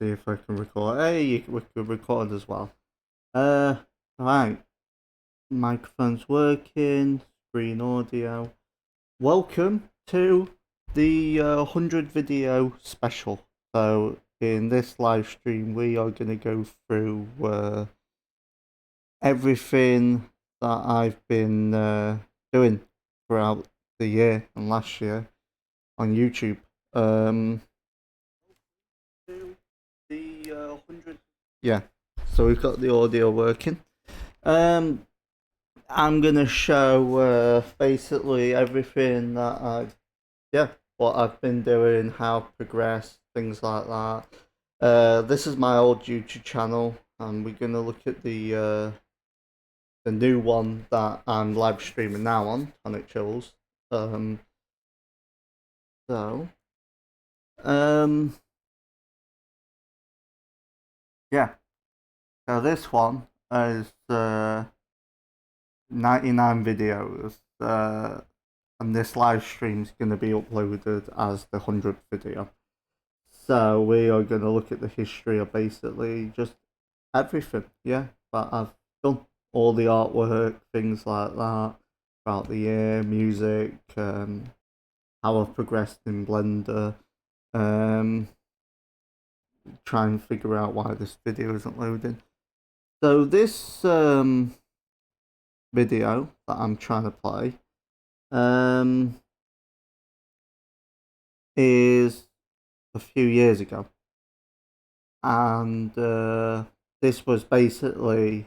see if I can record. Hey, we can record as well. Right. Microphone's working. Screen audio. Welcome to the 100 video special. So, in this live stream, we are going to go through everything that I've been doing throughout the year and last year on YouTube. The 100. Yeah, so we've got the audio working. I'm gonna show basically everything that what I've been doing, how I've progressed, things like that. This is my old YouTube channel, and we're gonna look at the new one that I'm live streaming now on Tonic Chills. So, yeah. So this one is 99 videos, and this live stream is going to be uploaded as the 100th video. So we are going to look at the history of basically just everything, yeah, that I've done. All the artwork, things like that, throughout the year, music, how I've progressed in Blender, try and figure out why this video isn't loading. So this video that I'm trying to play is a few years ago, and this was basically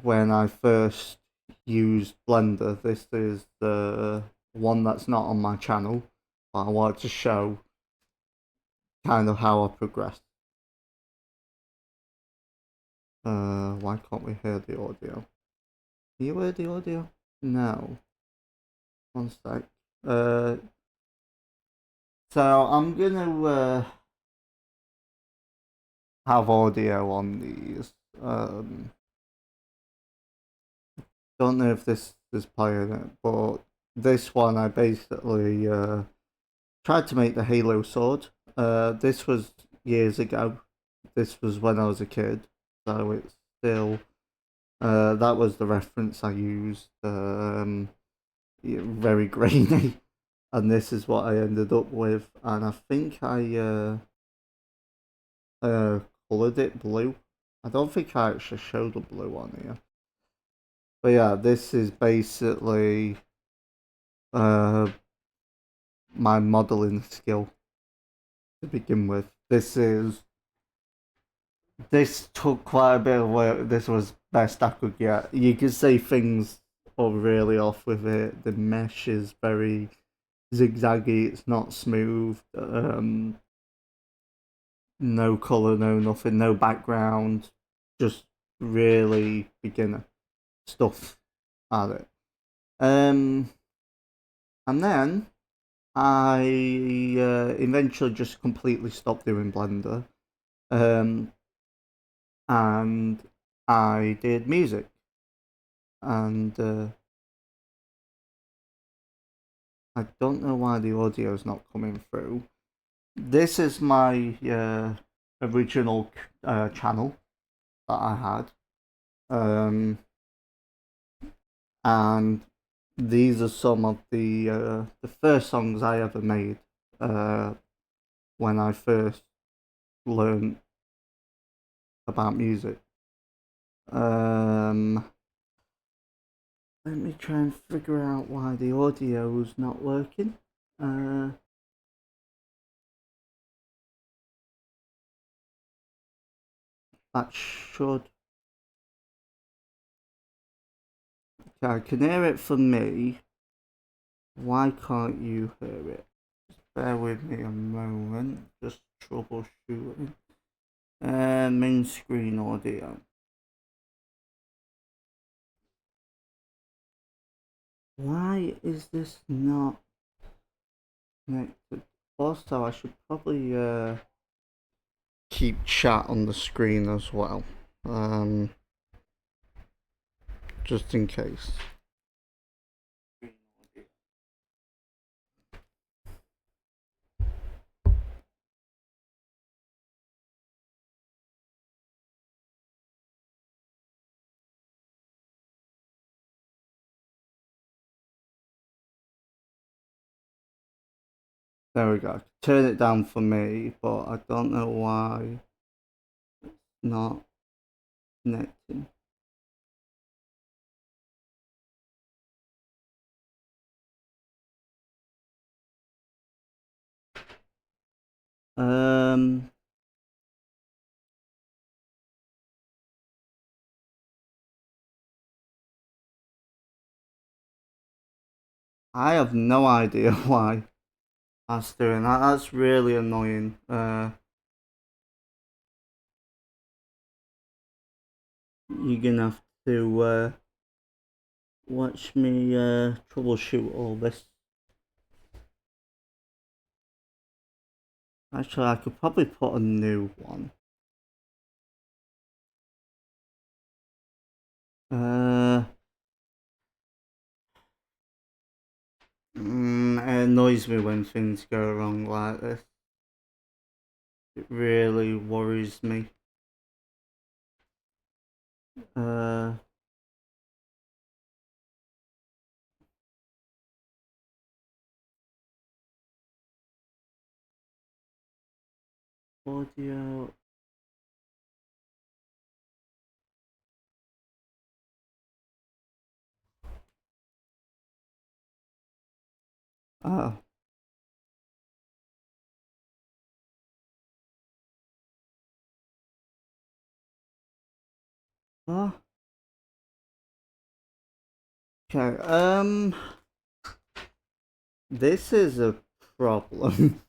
when I first used Blender. This is the one that's not on my channel, but I wanted to show kind of how I progressed. Why can't we hear the audio? Can you hear the audio? No. One sec. So I'm gonna have audio on these. Don't know if this is playing it, but this one I basically tried to make the Halo sword. This was years ago. This was when I was a kid, so it's still. That was the reference I used. Very grainy, and this is what I ended up with. And I think I colored it blue. I don't think I actually showed the blue on here. But yeah, this is basically my modeling skill to begin with. This took quite a bit of work. This was best I could get. You can see things are really off with it. The mesh is very zigzaggy. It's not smooth. No color, no nothing, no background. Just really beginner stuff at it. And then I eventually just completely stopped doing Blender. And I did music. And I don't know why the audio is not coming through. This is my original channel that I had. And these are some of the first songs I ever made when I first learned about music. Let me try and figure out why the audio is not working. That should. Okay, I can hear it from me. Why can't you hear it? Just bear with me a moment. Just troubleshooting. Main screen audio. Why is this not connected? Also, I should probably keep chat on the screen as well, just in case. There we go. Turn it down for me, but I don't know why it's not connecting. I have no idea why that's doing that. That's really annoying. You're gonna have to watch me troubleshoot all this. Actually, I could probably put a new one. It annoys me when things go wrong like this. It really worries me. Audio. Oh. Oh. Okay, this is a problem.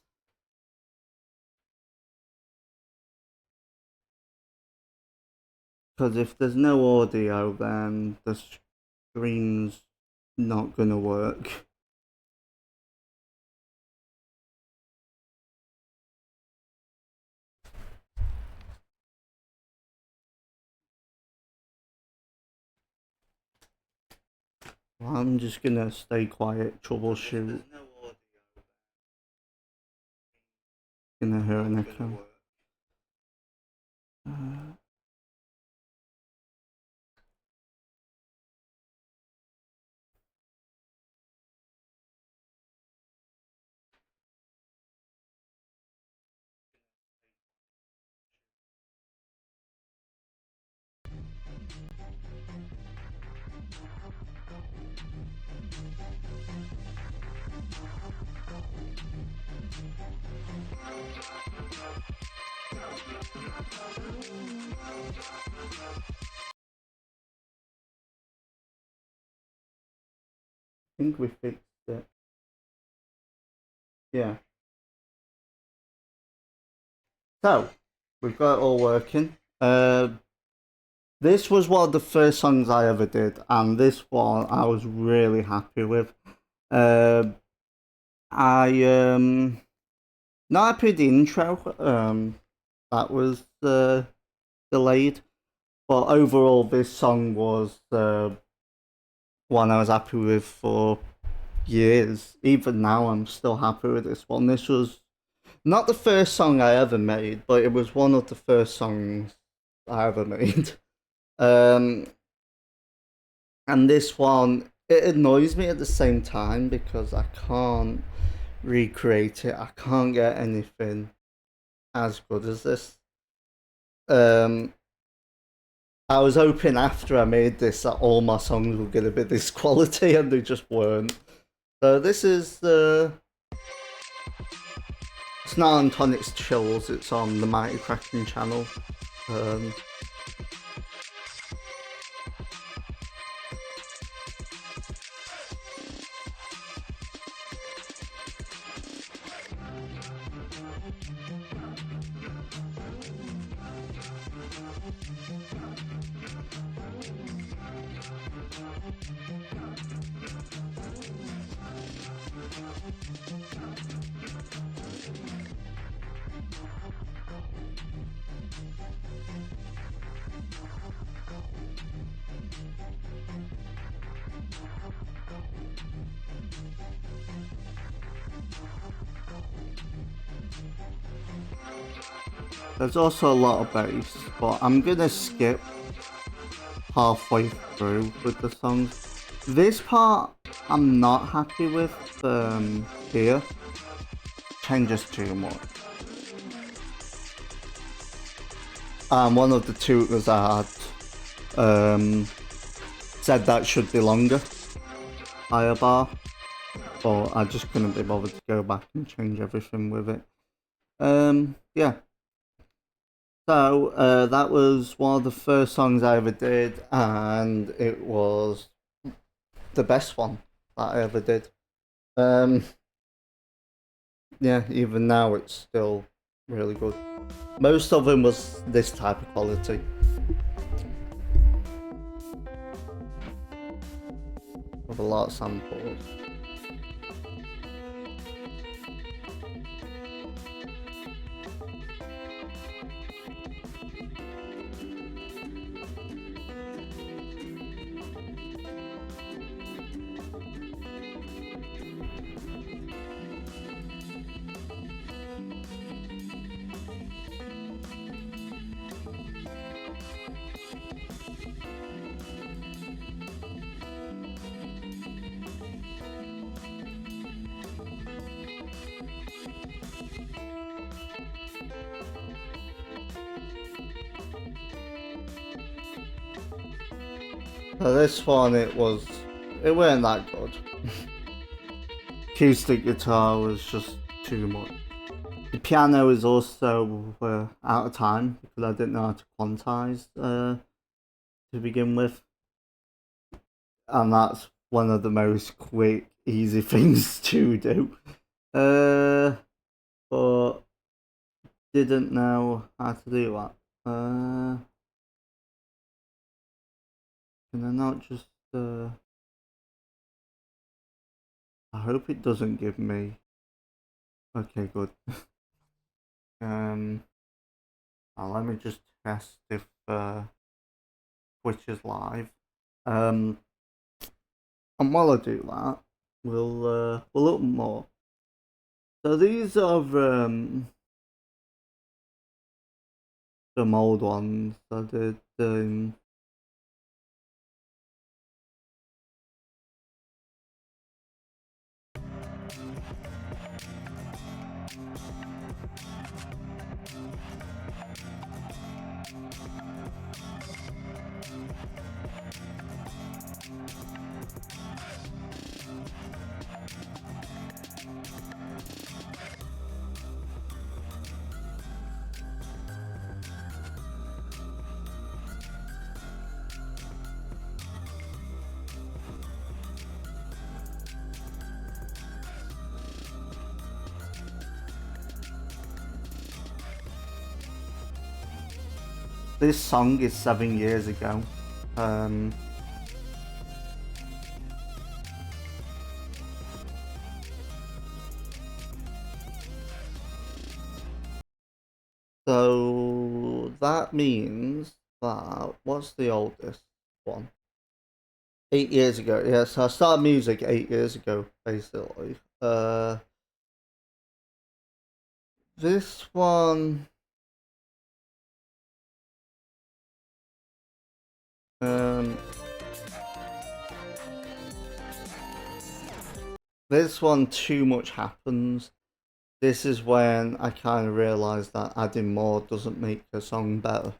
Because if there's no audio, then the stream's not gonna work. Well, I'm just gonna stay quiet, troubleshoot. Gonna hear an echo. I think we fixed it. Yeah. So, we've got it all working. This was one of the first songs I ever did, and this one I was really happy with. I not happy with the intro. That was delayed, but overall, this song was one I was happy with for years. Even now, I'm still happy with this one. This was not the first song I ever made, but it was one of the first songs I ever made. And this one, it annoys me at the same time because I can't recreate it. I can't get anything as good as this. I was hoping after I made this that all my songs were gonna be this quality, and they just weren't. So this is it's not on Tonic's Chills. It's on the Mighty Kraken channel. There's also a lot of bass, but I'm gonna skip halfway through with the songs. This part I'm not happy with here. changes too much. One of the tutors I had said that should be longer, higher bar, but I just couldn't be bothered to go back and change everything with it. Yeah. So that was one of the first songs I ever did, and it was the best one that I ever did. Yeah, even now it's still really good. Most of them was this type of quality. With a lot of samples. So this one, it weren't that good. Acoustic guitar was just too much. The piano is also out of time because I didn't know how to quantize to begin with, and that's one of the most quick, easy things to do. But didn't know how to do that. Can I not just I hope it doesn't give me. Okay, good. Now let me just test if Twitch is live. And while I do that, we'll look more. So these are some old ones I did. This song is 7 years ago. So that means that what's the oldest one? 8 years ago. Yeah, so I started music 8 years ago, basically. This one. This one, too much happens. This is when I kind of realised that adding more doesn't make a song better.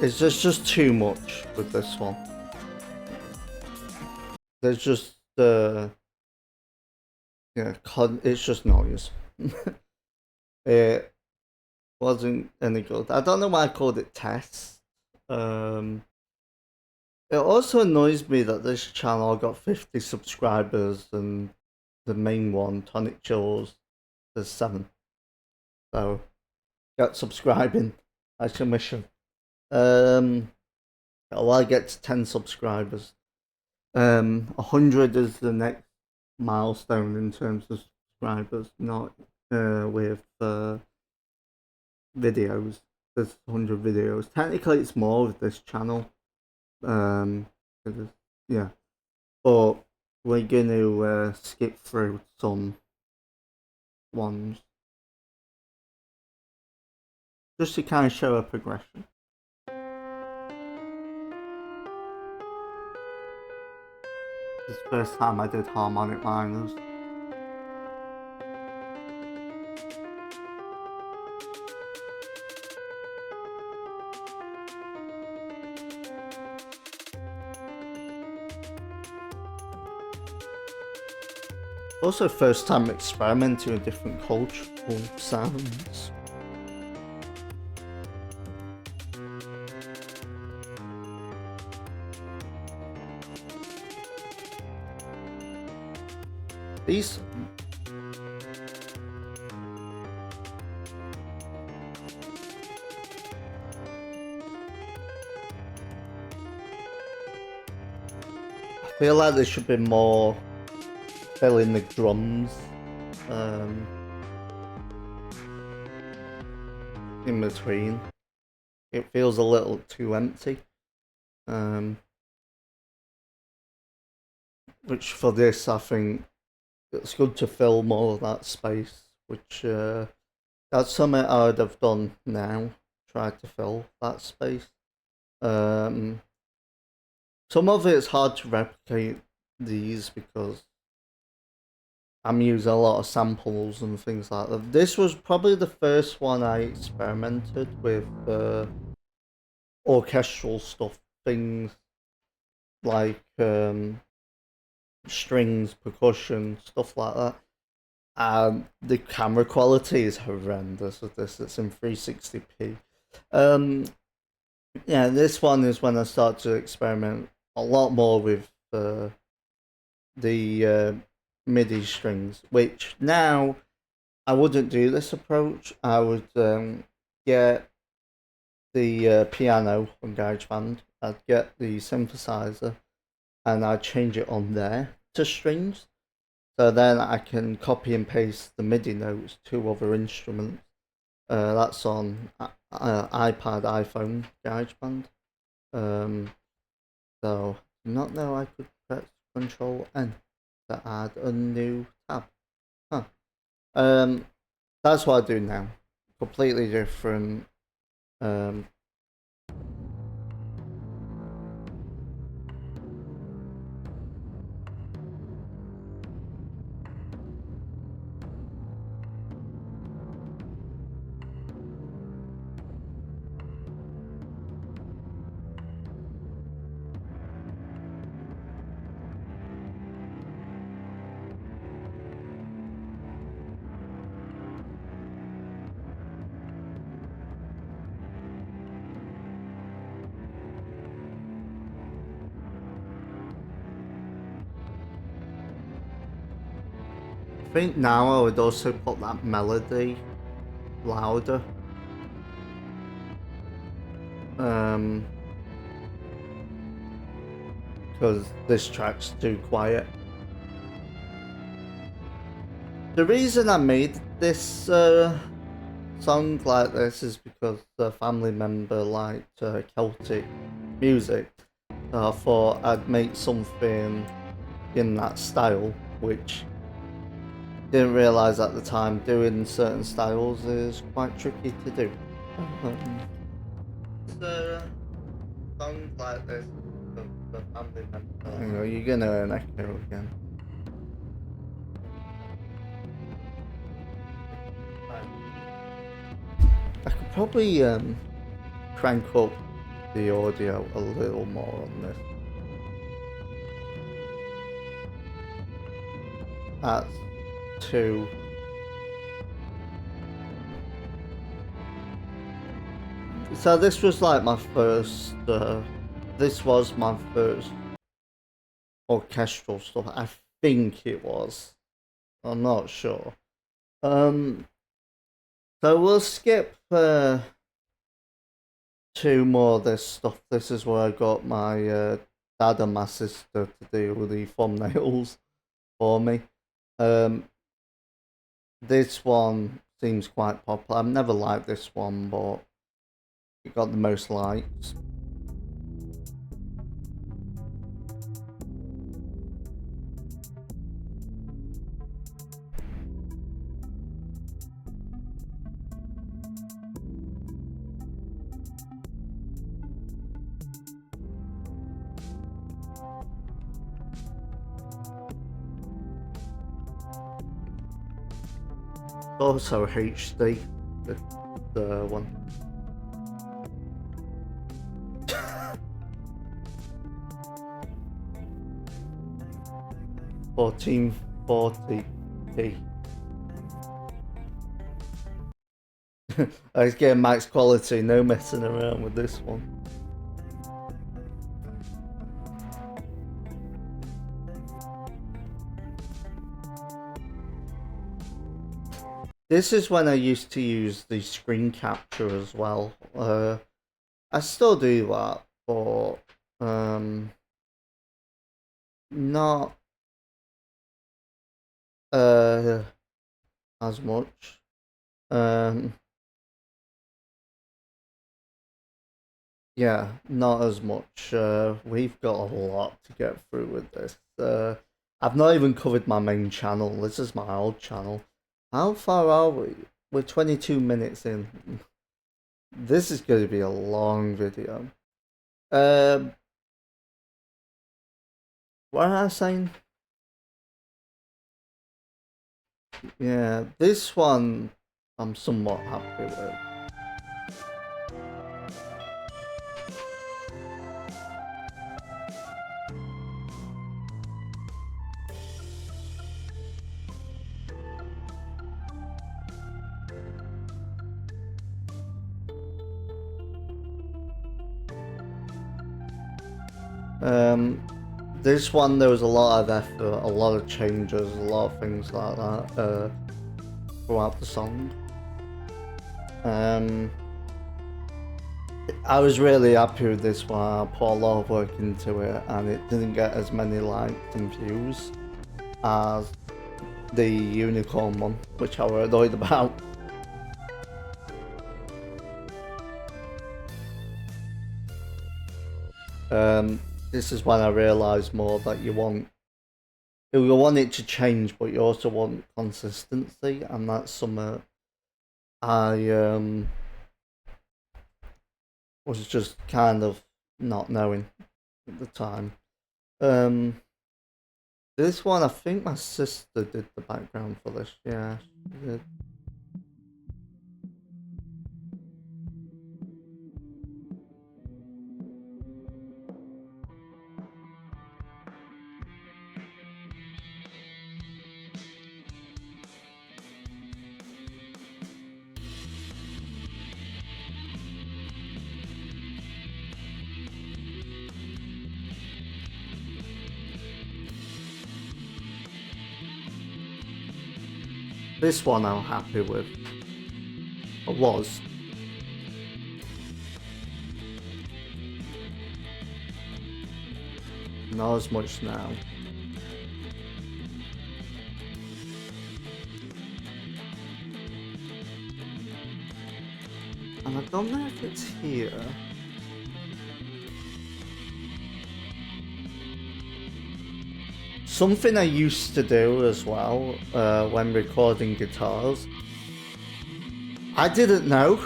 It's just too much with this one. There's just yeah, it's just noise. It wasn't any good. I don't know why I called it test. It also annoys me that this channel got 50 subscribers and the main one, Tonic Chills, there's 7. So, get subscribing. That's your mission. I get to 10 subscribers. 100 is the next milestone in terms of subscribers, not with videos. There's 100 videos. Technically, it's more with this channel. Yeah, but we're going to skip through some ones just to kind of show a progression. This is the first time I did harmonic minors. Also, first time experimenting with different cultural sounds. These I feel like there should be more filling the drums in between. It feels a little too empty. Which for this, I think it's good to fill more of that space, which that's something I would have done now, tried to fill that space. Some of it's hard to replicate these because I'm using a lot of samples and things like that. This was probably the first one I experimented with orchestral stuff, things like strings, percussion, stuff like that. The camera quality is horrendous with this. It's in 360p. Yeah, this one is when I start to experiment a lot more with the MIDI strings, which now I wouldn't do this approach. I would get the piano from GarageBand, I'd get the synthesizer, and I'd change it on there to strings. So then I can copy and paste the MIDI notes to other instruments. That's on iPad, iPhone, GarageBand. So did not know I could press Control N to add a new tab. Huh. That's what I do now. Completely different. I think now I would also put that melody louder. Because this track's too quiet. The reason I made this song like this is because a family member liked Celtic music. So I thought I'd make something in that style, which didn't realise at the time doing certain styles is quite tricky to do. So, songs like this, the family member. Hang on, you're gonna hear an echo again. I could probably crank up the audio a little more on this. That's 2. So this was like my first this was my first orchestral stuff. I think it was. I'm not sure. So we'll skip 2 more of this stuff. This is where I got my dad and my sister to do the thumbnails for me. This one seems quite popular. I've never liked this one, but it got the most likes. Also HD, the one. $1440p. I was getting max quality, no messing around with this one. This is when I used to use the screen capture as well. I still do that, but not as much. Yeah, not as much. We've got a lot to get through with this. I've not even covered my main channel. This is my old channel. How far are we? We're 22 minutes in. This is going to be a long video. What am I saying? Yeah, this one I'm somewhat happy with. This one there was a lot of effort, a lot of changes, a lot of things like that throughout the song. I was really happy with this one. I put a lot of work into it, and it didn't get as many likes and views as the Unicorn one, which I was annoyed about. This is when I realised more that you want it to change, but you also want consistency, and that's something I was just kind of not knowing at the time. This one, I think my sister did the background for this. Yeah, she did. This one I'm happy with. I was. Not as much now. And I don't know if it's here. Something I used to do as well when recording guitars, I didn't know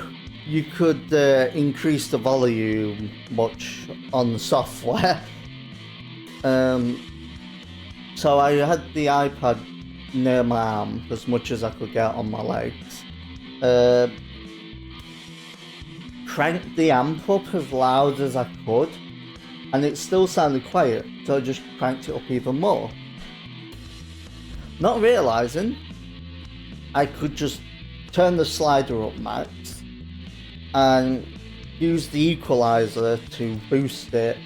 you could increase the volume much on the software. So I had the iPad near my arm as much as I could get on my legs. Cranked the amp up as loud as I could, and it still sounded quiet, so I just cranked it up even more. Not realising I could just turn the slider up max and use the equalizer to boost it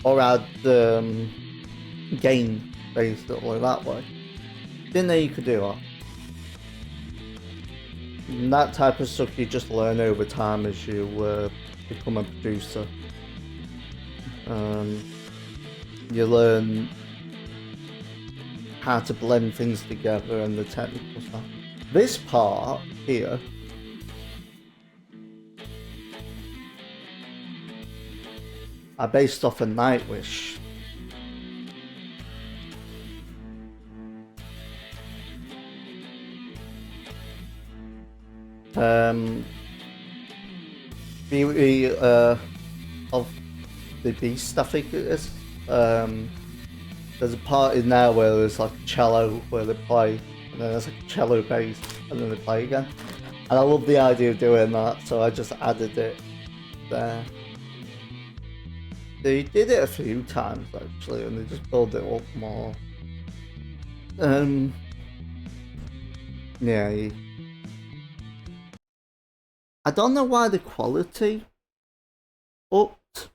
or add gain basically that way. Didn't know you could do that. And that type of stuff you just learn over time as you become a producer. You learn how to blend things together and the technical stuff. This part here I based off a Nightwish. Beauty of the Beast, I think it is. There's a part in there where there's like a cello where they play, and then there's like a cello bass, and then they play again. And I love the idea of doing that, so I just added it there. They did it a few times actually, and they just built it up more. Yeah. I don't know why the quality upped.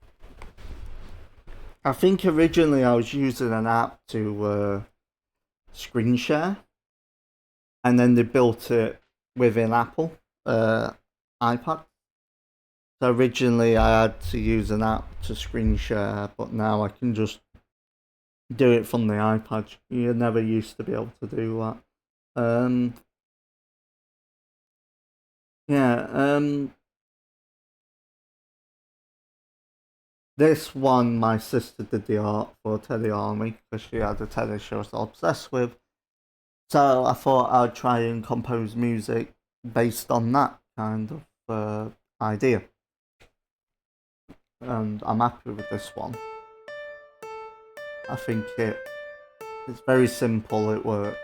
I think originally I was using an app to screen share, and then they built it within Apple iPad. So originally I had to use an app to screen share, but now I can just do it from the iPad. You never used to be able to do that. This one, my sister did the art for Teddy Army because she had a Teddy she was obsessed with. So I thought I'd try and compose music based on that kind of idea. And I'm happy with this one. I think it's very simple, it works.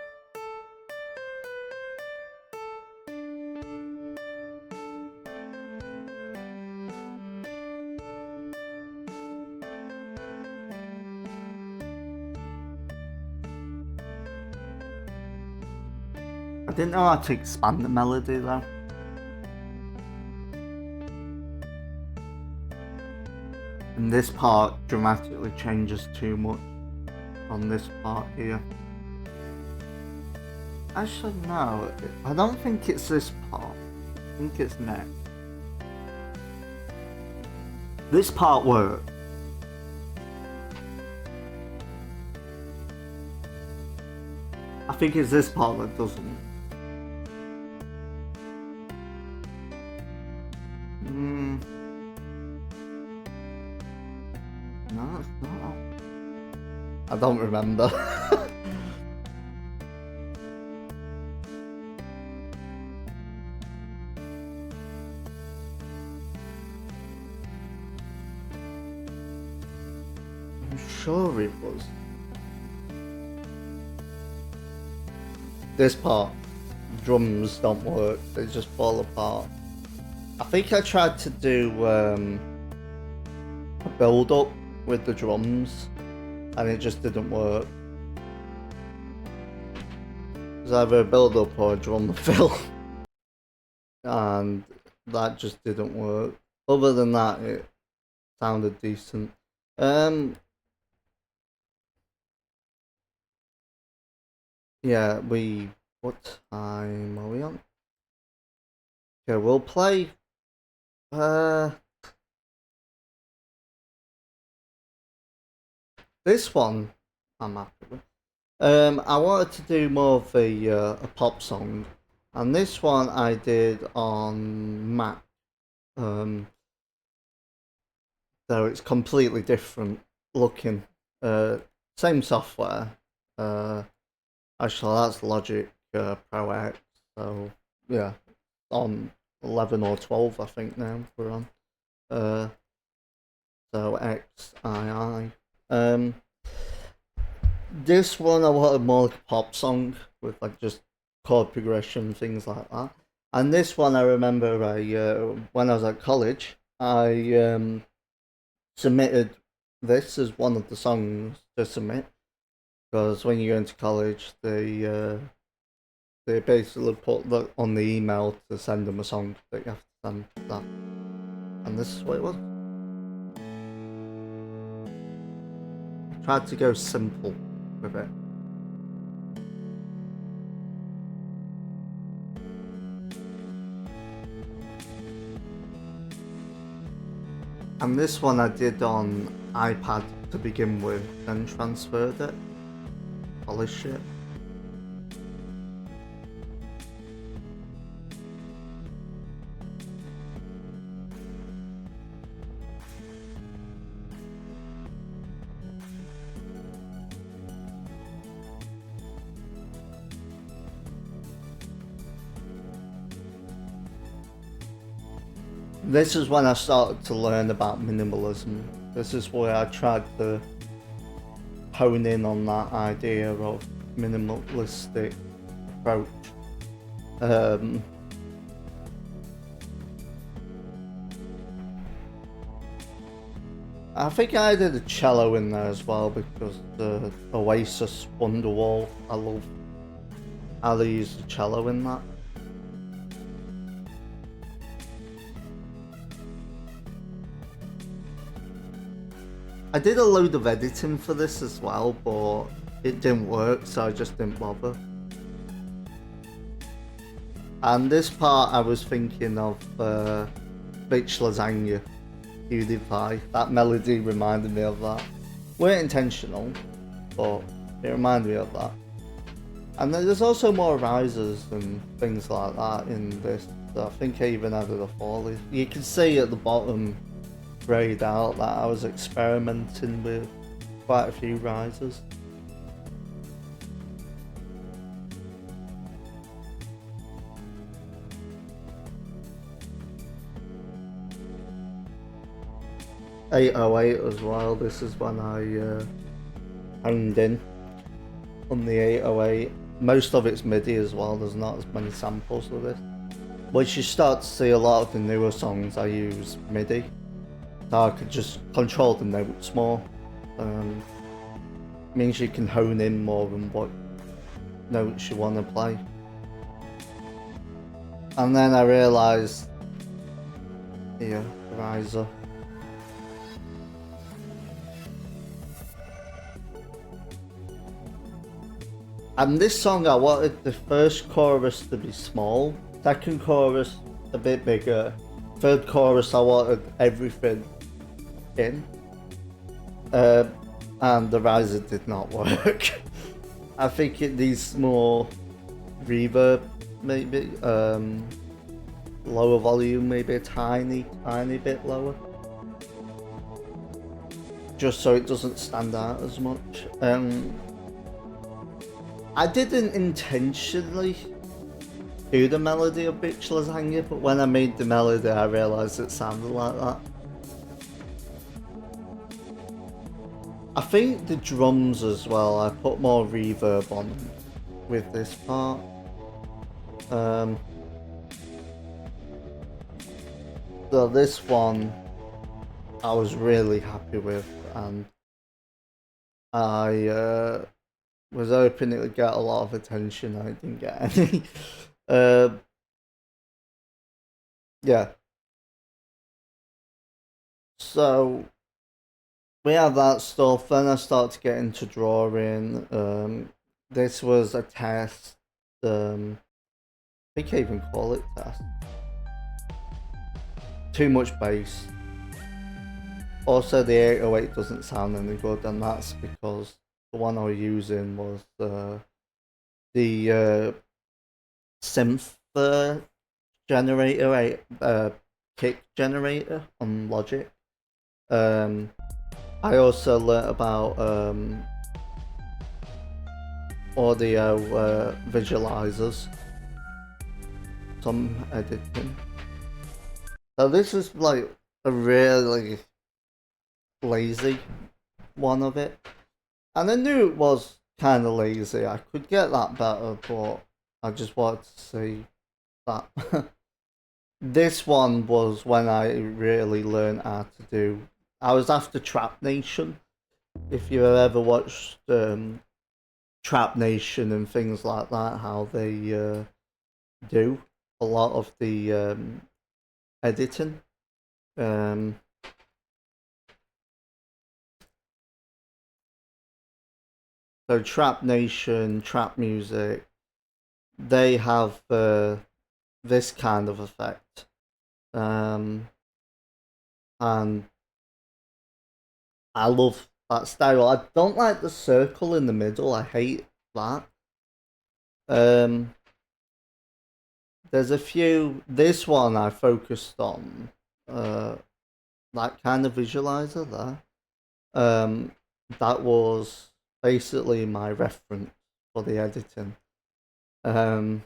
I didn't know how to expand the melody though. And this part dramatically changes too much on this part here. Actually, no, I don't think it's this part. I think it's next. This part works. I think it's this part that doesn't. No, it's not. I don't remember. I'm sure it was. This part, drums don't work, they just fall apart. I think I tried to do a build up with the drums and it just didn't work. It was either a build up or a drum fill and that just didn't work. Other than that, it sounded decent. Yeah, what time are we on? Okay, we'll play this one I'm happy with. I wanted to do more of a pop song, and this one I did on Mac. So it's completely different looking. Same software. Actually, that's Logic Pro X. So yeah, on 11 or 12, I think now we're on. So XII. This one I wanted more like a pop song with like just chord progression, things like that. And this one I remember when I was at college, I submitted this as one of the songs to submit because when you go into college, they basically put that on the email to send them a song that you have to send that. And this is what it was. Tried to go simple with it. And this one I did on iPad to begin with, then transferred it, polished it. This is when I started to learn about minimalism. This is where I tried to hone in on that idea of minimalistic approach. I think I did a cello in there as well because the Oasis Wonderwall, I love how they use the cello in that. I did a load of editing for this as well, but it didn't work, so I just didn't bother. And this part I was thinking of Bitch Lasagna, PewDiePie. That melody reminded me of that. Weren't intentional, but it reminded me of that. And then there's also more risers and things like that in this. So I think I even added a foley. You can see at the bottom grayed out that I was experimenting with quite a few risers. .808 as well. This is when I honed in on the 808. Most of it's MIDI as well. There's not as many samples of this. Once you start to see a lot of the newer songs, I use MIDI. So I could just control the notes more. Means you can hone in more on what notes you want to play. And then I realised, here, riser. And this song I wanted the first chorus to be small, second chorus a bit bigger, third chorus I wanted everything in, and the riser did not work. I think it needs more reverb, maybe, lower volume, maybe a tiny bit lower, just so it doesn't stand out as much. I didn't intentionally do the melody of Bitch Lasagna, but when I made the melody I realised it sounded like that. I think the drums as well, I put more reverb on with this part. So this one I was really happy with, and I was hoping it would get a lot of attention. I didn't get any. Yeah. So we have that stuff. Then I start to get into drawing. This was a test. I think I even call it test. Too much bass. Also, the 808 doesn't sound any good, and that's because the one I was using was the synth generator, kick generator on Logic. I also learnt about audio visualizers, some editing. So this is like a really lazy one of it, and I knew it was kind of lazy. I could get that better, but I just wanted to see that. This one was when I really learned how to do. I was after Trap Nation. If you ever watched Trap Nation and things like that, how they do a lot of the editing. So Trap Nation, trap music, they have this kind of effect. And I love that style. I don't like the circle in the middle. I hate that. Um, there's a few. This one I focused on. That kind of visualizer there. That was basically my reference for the editing. And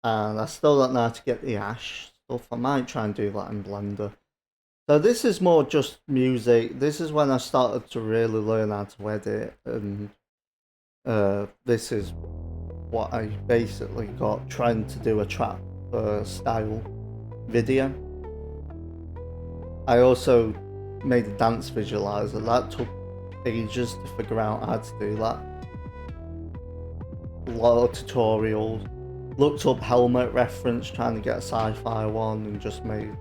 I still don't know how to get the ash stuff. I might try and do that in Blender. So this is more just music. This is when I started to really learn how to edit, and this is what I basically got trying to do a trap style video. I also made a dance visualizer. That took ages to figure out how to do that. A lot of tutorials. Looked up helmet reference, trying to get a sci-fi one, and just made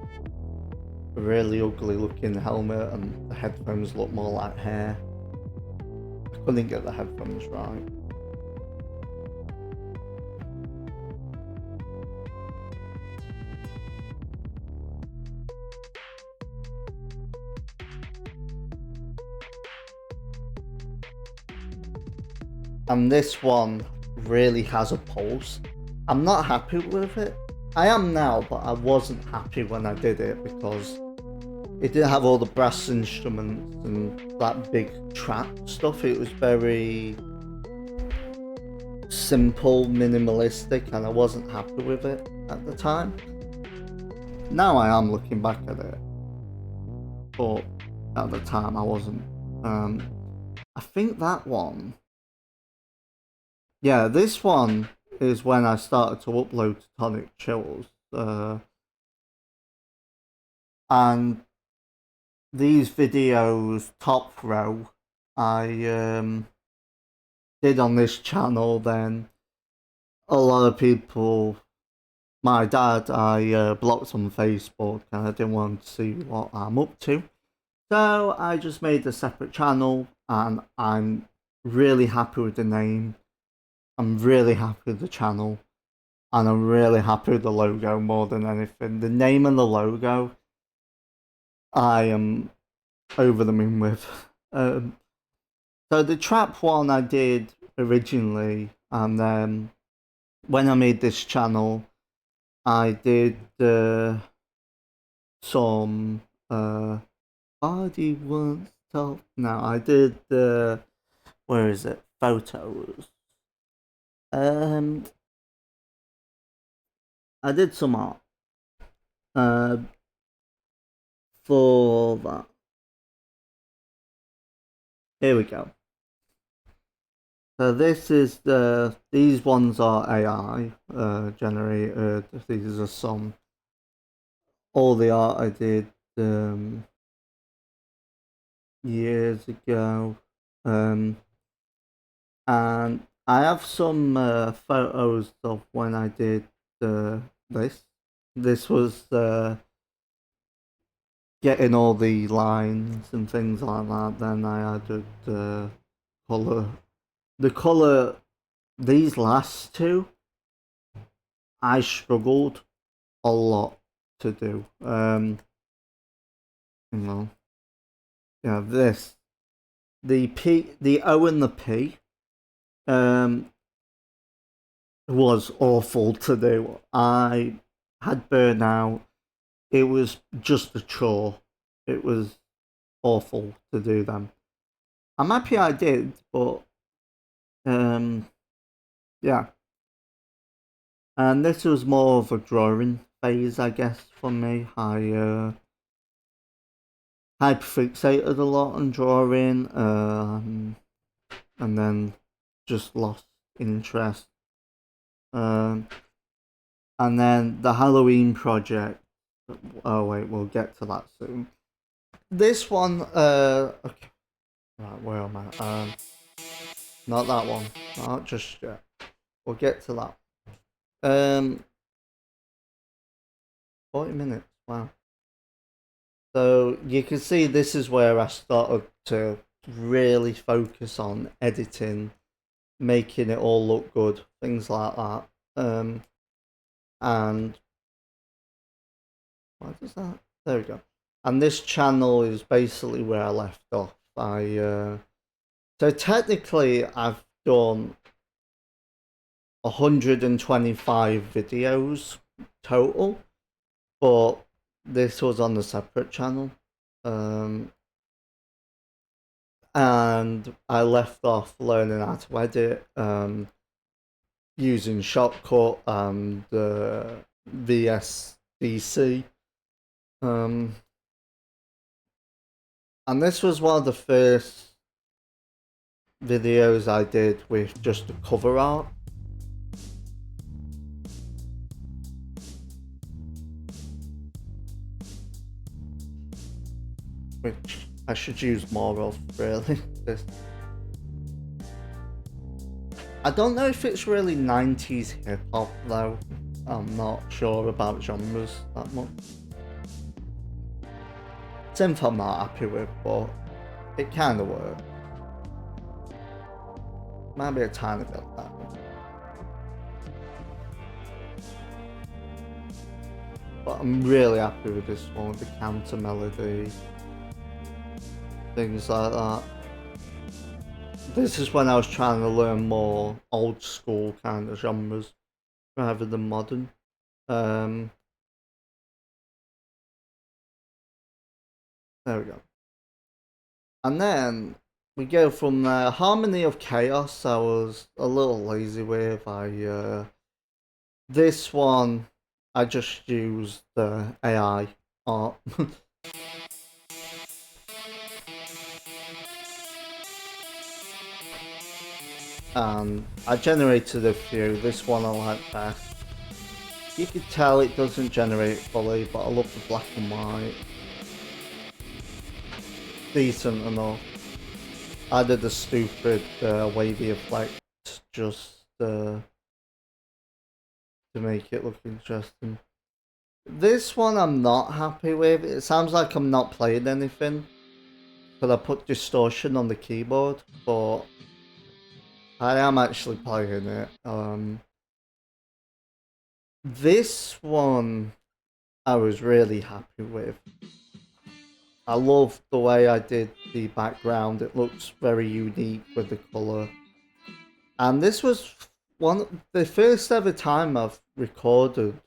a really ugly looking helmet, and the headphones look more like hair. I couldn't get the headphones right. And this one really has a pulse. I'm not happy with it. I am now, but I wasn't happy when I did it because it didn't have all the brass instruments and that big trap stuff. It was very simple, minimalistic, and I wasn't happy with it at the time. Now I am looking back at it, but at the time I wasn't. I think that one, yeah, this one is when I started to upload to Tonic Chills, and these videos, top row, I did on this channel. Then a lot of people, my dad, I blocked on Facebook, and I didn't want to see what I'm up to, so I just made a separate channel, and I'm really happy with the name. I'm really happy with the channel, and I'm really happy with the logo more than anything. The name and the logo, I am over the moon with. So the trap one I did originally, and then when I made this channel, I did some body won't stop. No, I did where is it? Photos. I did some art for that. Here we go. So this is these ones are AI generated. These are some. All the art I did years ago, and I have some photos of when I did this. This was getting all the lines and things like that. Then I added color. The color. These last two, I struggled a lot to do. You know, yeah. This, the P, the O and the P, was awful to do. I had burnout. It was just a chore. It was awful to do them. I'm happy I did, but yeah. And this was more of a drawing phase, I guess, for me. I hyperfixated a lot on drawing, and then just lost interest. And then the Halloween project. Oh wait, we'll get to that soon. This one, okay, right, where am I? Not that one, not just yet. We'll get to that. 40 minutes. Wow. So you can see this is where I started to really focus on editing, making it all look good, things like that. And why does that? There we go. And this channel is basically where I left off. So technically I've done 125 videos total, but this was on a separate channel. And I left off learning how to edit, using Shotcut and VSDC. And this was one of the first videos I did with just the cover art. Which I should use more of, really. I don't know if it's really 90s hip-hop though. I'm not sure about genres that much. Synth I'm not happy with, but it kind of works. Maybe a tiny bit that one. But I'm really happy with this one, with the counter melody, things like that. This is when I was trying to learn more old school kind of genres rather than modern. There we go. And then we go from Harmony of Chaos. I was a little lazy with. This one I just used the AI art. And I generated a few. This one I like best. You can tell it doesn't generate fully, but I love the black and white. Decent enough. I did a stupid wavy effect just to make it look interesting. This one I'm not happy with. It sounds like I'm not playing anything, but I put distortion on the keyboard, but I am actually playing it. This one I was really happy with. I love the way I did the background. It looks very unique with the colour. And this was the first ever time I've recorded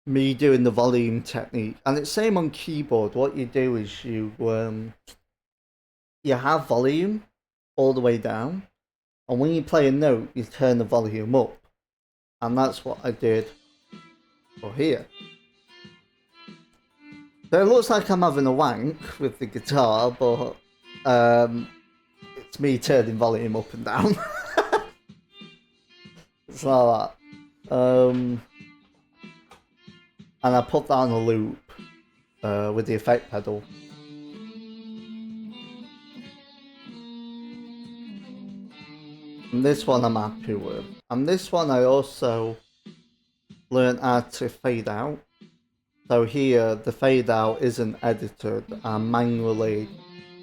me doing the volume technique. And it's same on keyboard. What you do is you have volume all the way down. And when you play a note, you turn the volume up. And that's what I did for here. So it looks like I'm having a wank with the guitar, but it's me turning volume up and down. It's like that. And I put that on a loop with the effect pedal. And this one I'm happy with. And this one I also learned how to fade out. So here the fade out isn't edited. I'm manually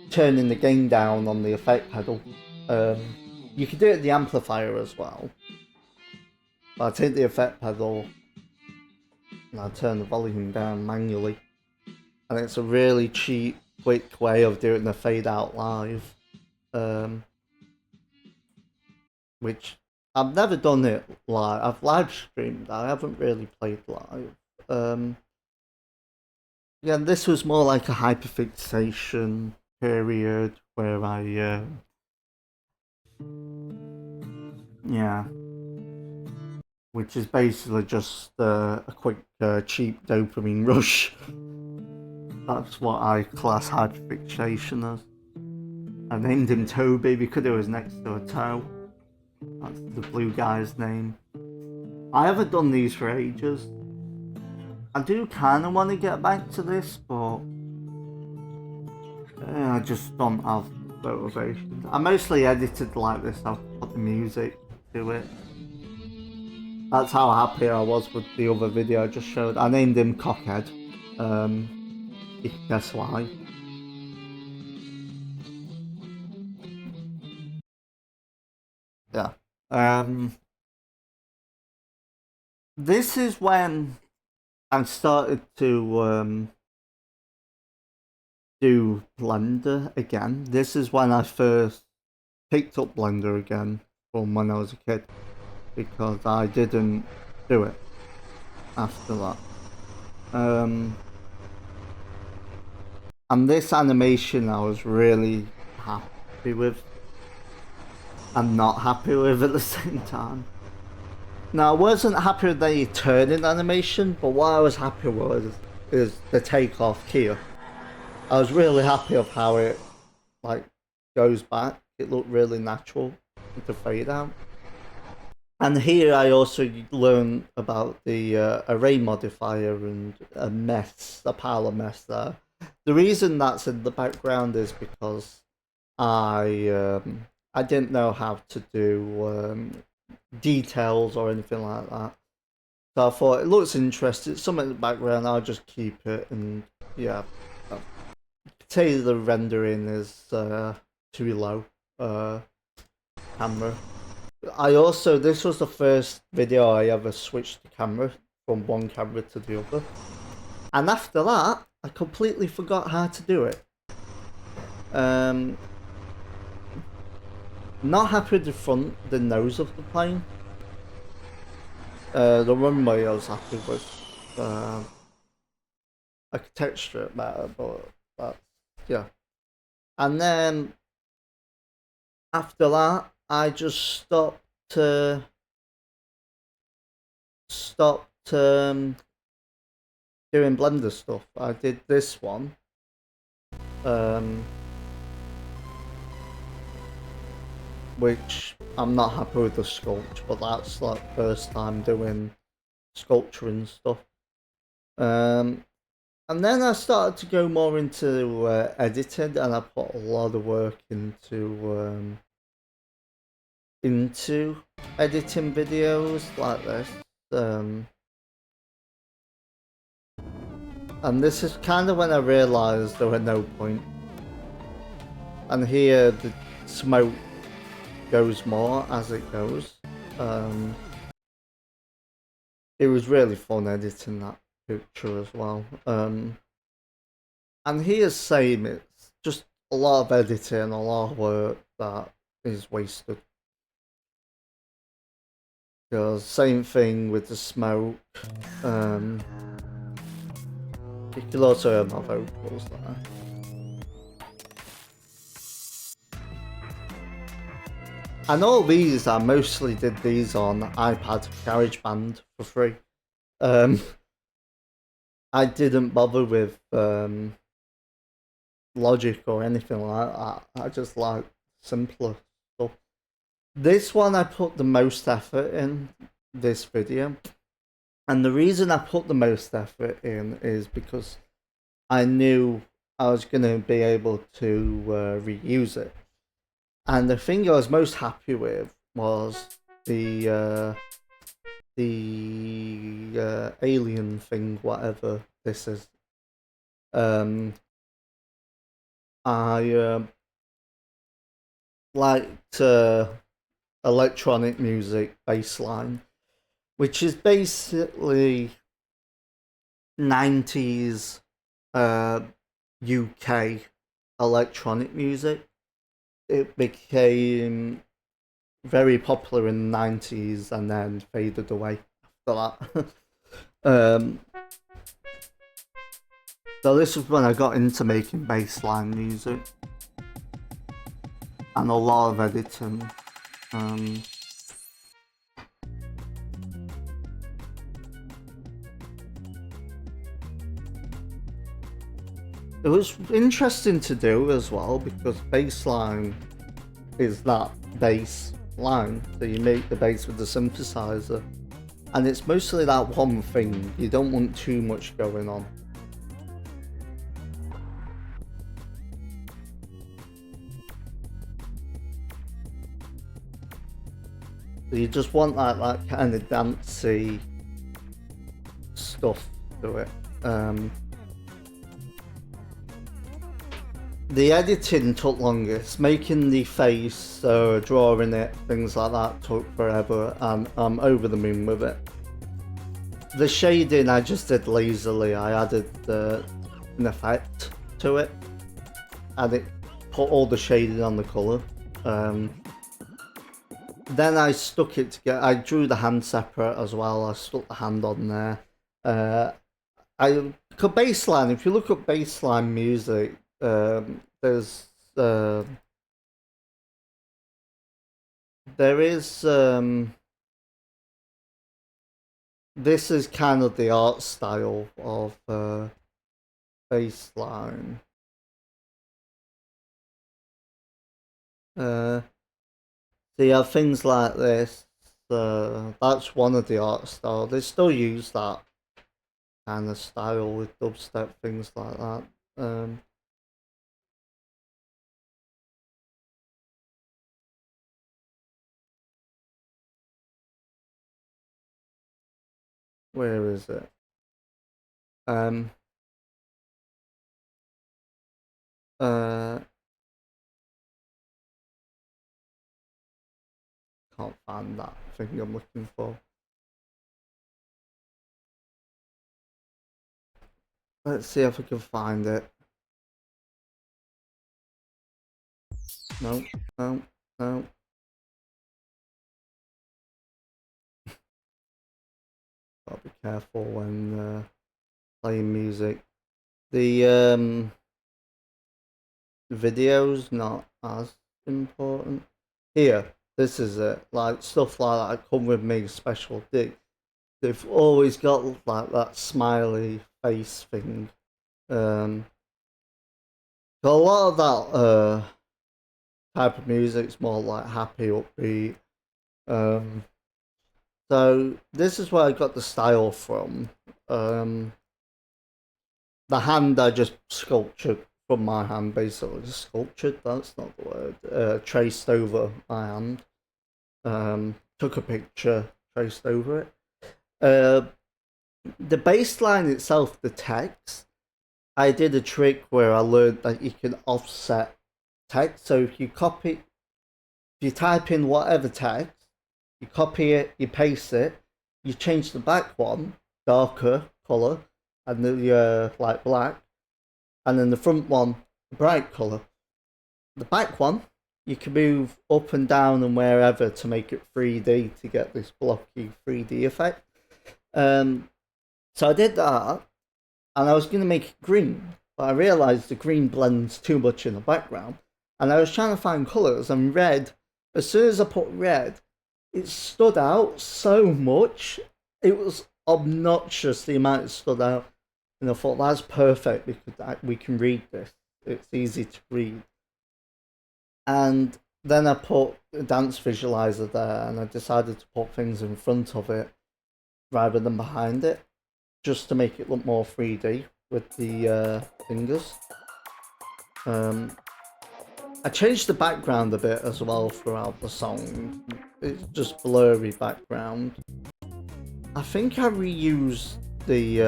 turning the gain down on the effect pedal. You can do it at the amplifier as well. But I take the effect pedal and I turn the volume down manually. And it's a really cheap, quick way of doing the fade out live. Which I've never done it live. I've live streamed. I haven't really played live. Yeah, this was more like a hyperfixation period where I yeah, which is basically just a quick cheap dopamine rush. That's what I class hyperfixation as. I named him Toby because it was next to a toe. That's the blue guy's name. I haven't done these for ages. I do kind of want to get back to this, but I just don't have motivation. I mostly edited like this. I've put the music to it. That's how happy I was with the other video I just showed. I named him Cockhead. You can guess why. This is when I started to do Blender again. This is when I first picked up Blender again from when I was a kid, because I didn't do it after that. And this animation I was really happy with and not happy with at the same time. Now, I wasn't happy with the turning animation, but what I was happy with is the takeoff here. I was really happy of how it like goes back. It looked really natural with the fade out. And here I also learned about the array modifier and a pile of mess there. The reason that's in the background is because I didn't know how to do details or anything like that. So I thought it looks interesting. It's something in the background. I'll just keep it, and yeah. Say the rendering is too low. Camera. This was the first video I ever switched the camera from one camera to the other, and after that, I completely forgot how to do it. Not happy with the nose of the plane. The runway I was happy with. I could texture it better, but yeah. And then after that, I just stopped doing Blender stuff. I did this one. Which I'm not happy with the sculpt, but that's like first time doing sculpture and stuff. And then I started to go more into editing, and I put a lot of work into editing videos like this. And this is kind of when I realised there were no point. And here the smoke goes more as it goes. It was really fun editing that picture as well. And here's same, it's just a lot of editing, a lot of work that is wasted. Because same thing with the smoke. You can also hear my vocals there. And all these, I mostly did these on iPad GarageBand for free. I didn't bother with Logic or anything like that. I just like simpler stuff. This one I put the most effort in, this video. And the reason I put the most effort in is because I knew I was going to be able to reuse it. And the thing I was most happy with was the alien thing, whatever this is. I liked electronic music bassline, which is basically 90s UK electronic music. It became very popular in the 90s and then faded away after that. So this was when I got into making bassline music and a lot of editing. It was interesting to do as well because bassline is that bass line, so you make the bass with the synthesizer, and it's mostly that one thing. You don't want too much going on. So you just want that kind of dancey stuff to it. The editing took longest. Making the face, drawing it, things like that took forever, and I'm over the moon with it. The shading I just did lazily. I added an effect to it, and it put all the shading on the colour. Then I stuck it together. I drew the hand separate as well. I stuck the hand on there. Baseline. If you look up baseline music, there's there is this is kind of the art style of baseline. So you have things like this. That's one of the art style. They still use that kind of style with dubstep, things like that. Where is it? Can't find that thing I'm looking for. Let's see if I can find it. No. Gotta be careful when playing music. The video's not as important. Here, this is it. Like stuff like that come with me special. They've always got like that smiley face thing. A lot of that type of music's more like happy, upbeat. So this is where I got the style from. The hand I just sculptured from my hand, basically. Sculptured, that's not the word. Traced over my hand. Took a picture, traced over it. The bass line itself, the text, I did a trick where I learned that you can offset text. So if you type in whatever text, you copy it, you paste it, you change the back one, darker colour, and the like black, and then the front one, bright colour. The back one, you can move up and down and wherever to make it 3D to get this blocky 3D effect. So I did that, and I was going to make it green, but I realised the green blends too much in the background, and I was trying to find colours, and red, as soon as I put red, it stood out so much. It was obnoxious, the amount it stood out, and I thought that's perfect because we can read this. It's easy to read. And then I put a dance visualizer there, and I decided to put things in front of it rather than behind it, just to make it look more 3D with the fingers. I changed the background a bit as well throughout the song. It's just blurry background. I think I reused the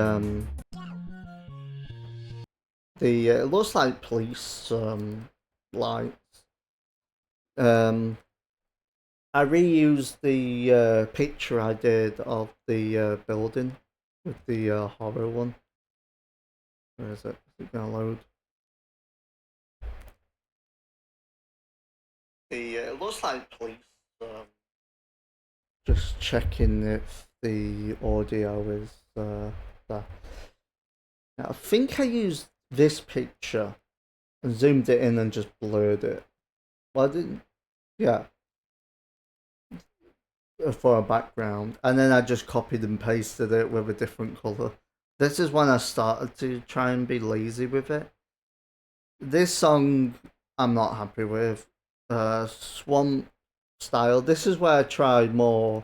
it looks like police lights. I reused the picture I did of the building with the horror one. Where is it? Is it gonna load? It looks like police. Just checking if the audio is there. Now, I think I used this picture and zoomed it in and just blurred it. Well, I didn't. Yeah. For a background, and then I just copied and pasted it with a different colour. This is when I started to try and be lazy with it. This song I'm not happy with. Swamp style. This is where I tried more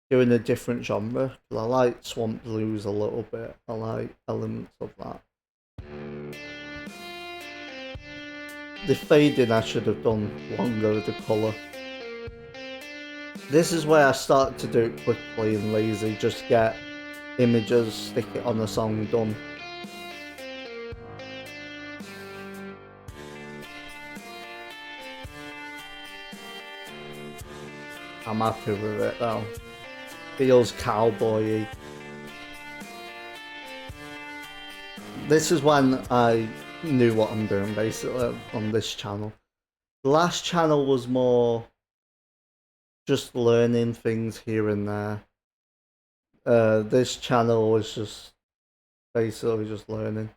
doing a different genre. I like swamp blues a little bit. I like elements of that. The fading I should have done longer with the colour. This is where I started to do it quickly and lazy. Just get images, stick it on a song, done. I'm happy with it though. Feels cowboy-y. This is when I knew what I'm doing basically on this channel. The last channel was more just learning things here and there. This channel was just basically just learning.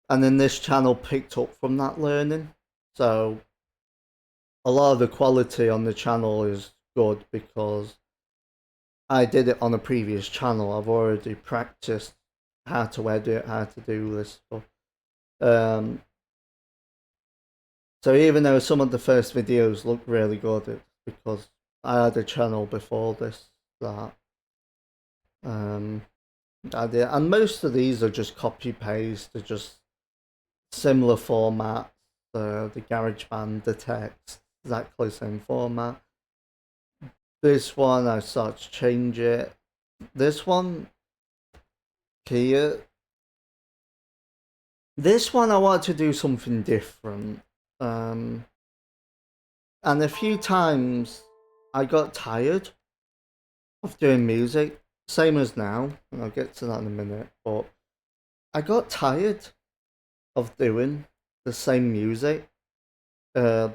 And then this channel picked up from that learning. So a lot of the quality on the channel is good because I did it on a previous channel. I've already practiced how to edit, how to do this stuff. So even though some of the first videos look really good, it's because I had a channel before this that I did, and most of these are just copy paste. They're just similar formats. The GarageBand, the text, exactly the same format. This one I start to change it. This one here. This one I want to do something different. And a few times I got tired of doing music, same as now, and I'll get to that in a minute, but I got tired of doing the same music, the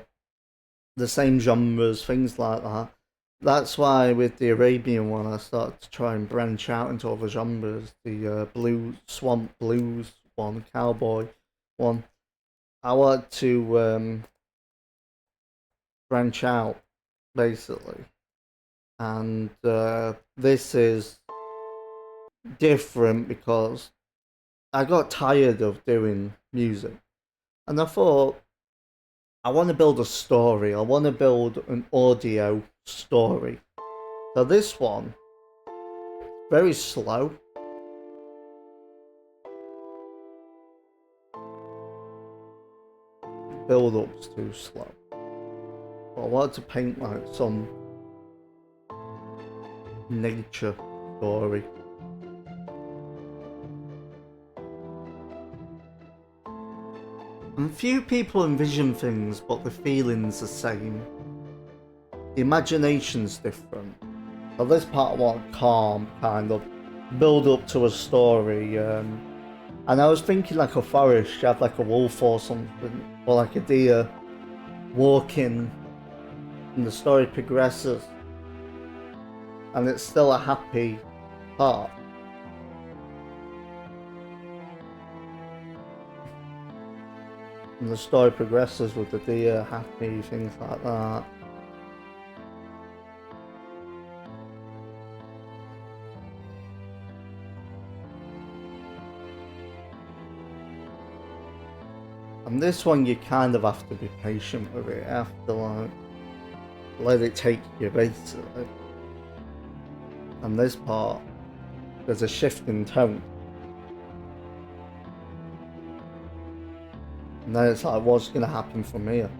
same genres, things like that. That's why with the Arabian one I started to try and branch out into other genres. The blues, swamp blues one, cowboy one. I want to branch out basically, and this is different because I got tired of doing music, and I thought I want to build a story. I want to build an audio story. So this one, very slow. Build up's too slow. But I wanted to paint like some nature story. And few people envision things, but the feeling's the same. The imagination's different. So this part I want calm, kind of build up to a story. And I was thinking like a forest, you have like a wolf or something, or like a deer walking, and the story progresses, and it's still a happy part. And the story progresses with the deer happy, things like that. And this one you kind of have to be patient with it. You have to like let it take you basically. And this part, there's a shift in tone. And then it's like, what's going to happen from here?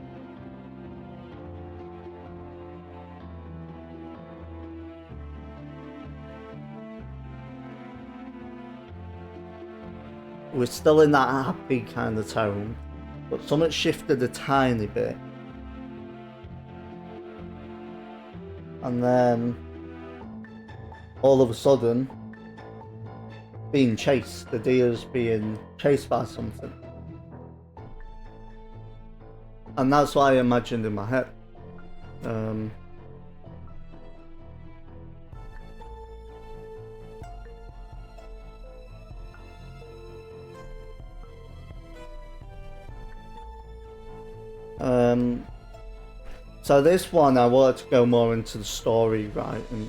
We're still in that happy kind of tone, but something shifted a tiny bit. And then, all of a sudden, being chased, the deer's being chased by something. And that's what I imagined in my head. So this one I wanted to go more into the story, right? And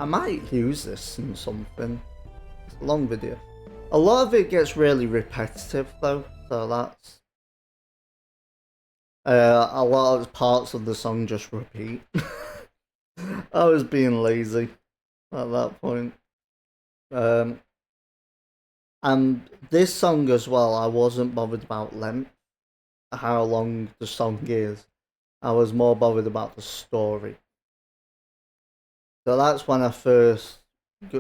I might use this in something. It's a long video. A lot of it gets really repetitive though, so that's a lot of parts of the song just repeat. I was being lazy at that point. And this song as well, I wasn't bothered about length, how long the song is. I was more bothered about the story. So that's when I first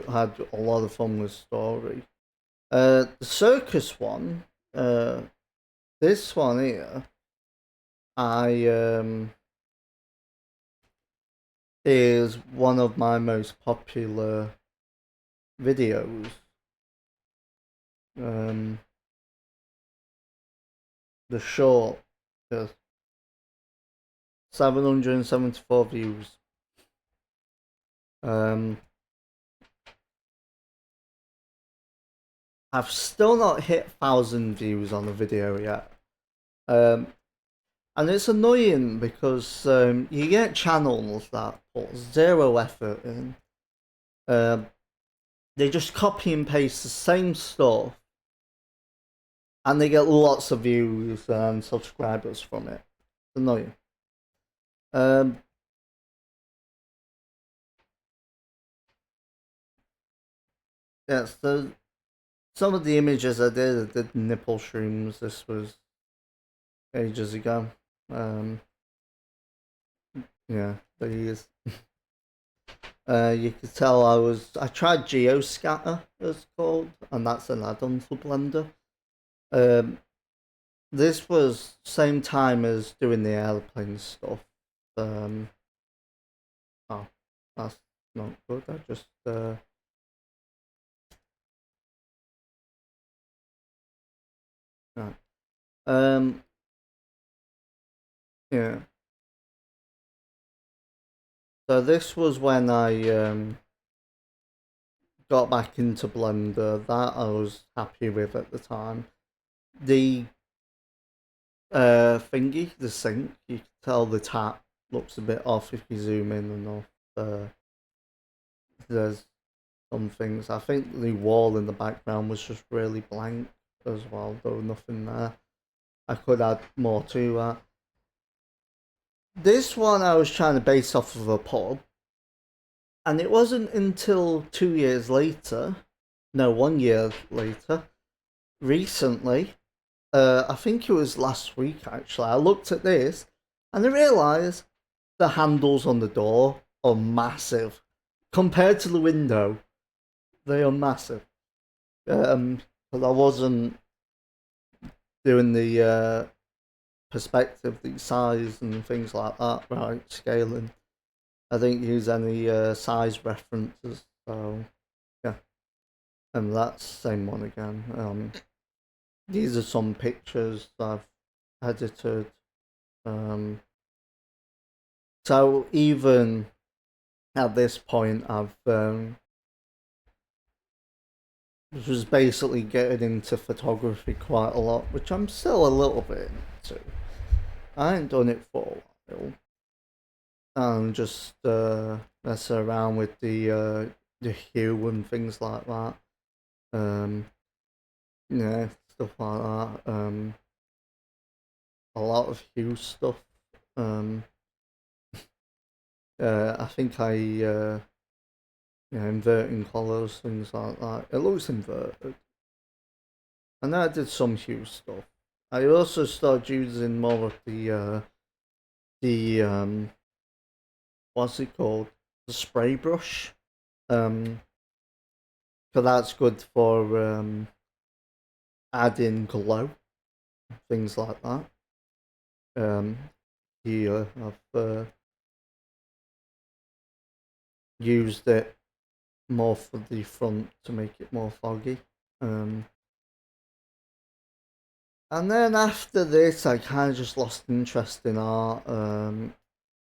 had a lot of fun with story. The circus one, this one here, I is one of my most popular videos. The short, yes, 774 views. I've still not hit 1,000 views on the video yet. And it's annoying because you get channels that put zero effort in. They just copy and paste the same stuff, and they get lots of views and subscribers from it. It's annoying. Yes, some of the images I did nipple streams. This was ages ago. Yeah, these. You could tell I tried Geoscatter, it's called, and that's an add-on for Blender. This was same time as doing the airplane stuff. Oh, that's not good. I just right. Yeah. So this was when I got back into Blender. That I was happy with at the time. The thingy, the sync, you can tell the tap looks a bit off if you zoom in enough. There's some things. I think the wall in the background was just really blank as well. There was nothing there. I could add more to that. This one I was trying to base off of a pub, and it wasn't until 2 years later, no, 1 year later, recently, I think it was last week actually, I looked at this and I realised the handles on the door are massive. Compared to the window, they are massive. But I wasn't doing the perspective, the size and things like that, right? Scaling. I didn't use any size references, so yeah. And that's the same one again. These are some pictures I've edited. So even at this point, I've was basically getting into photography quite a lot, which I'm still a little bit into. I ain't done it for a while. And just mess around with the hue and things like that. Yeah, stuff like that. A lot of hue stuff. I think inverting colours, things like that. It looks inverted. And I did some hue stuff. I also started using more of the what's it called? The spray brush. So that's good for adding glow, things like that. Here I've used it more for the front to make it more foggy. And then after this, I kind of just lost interest in art.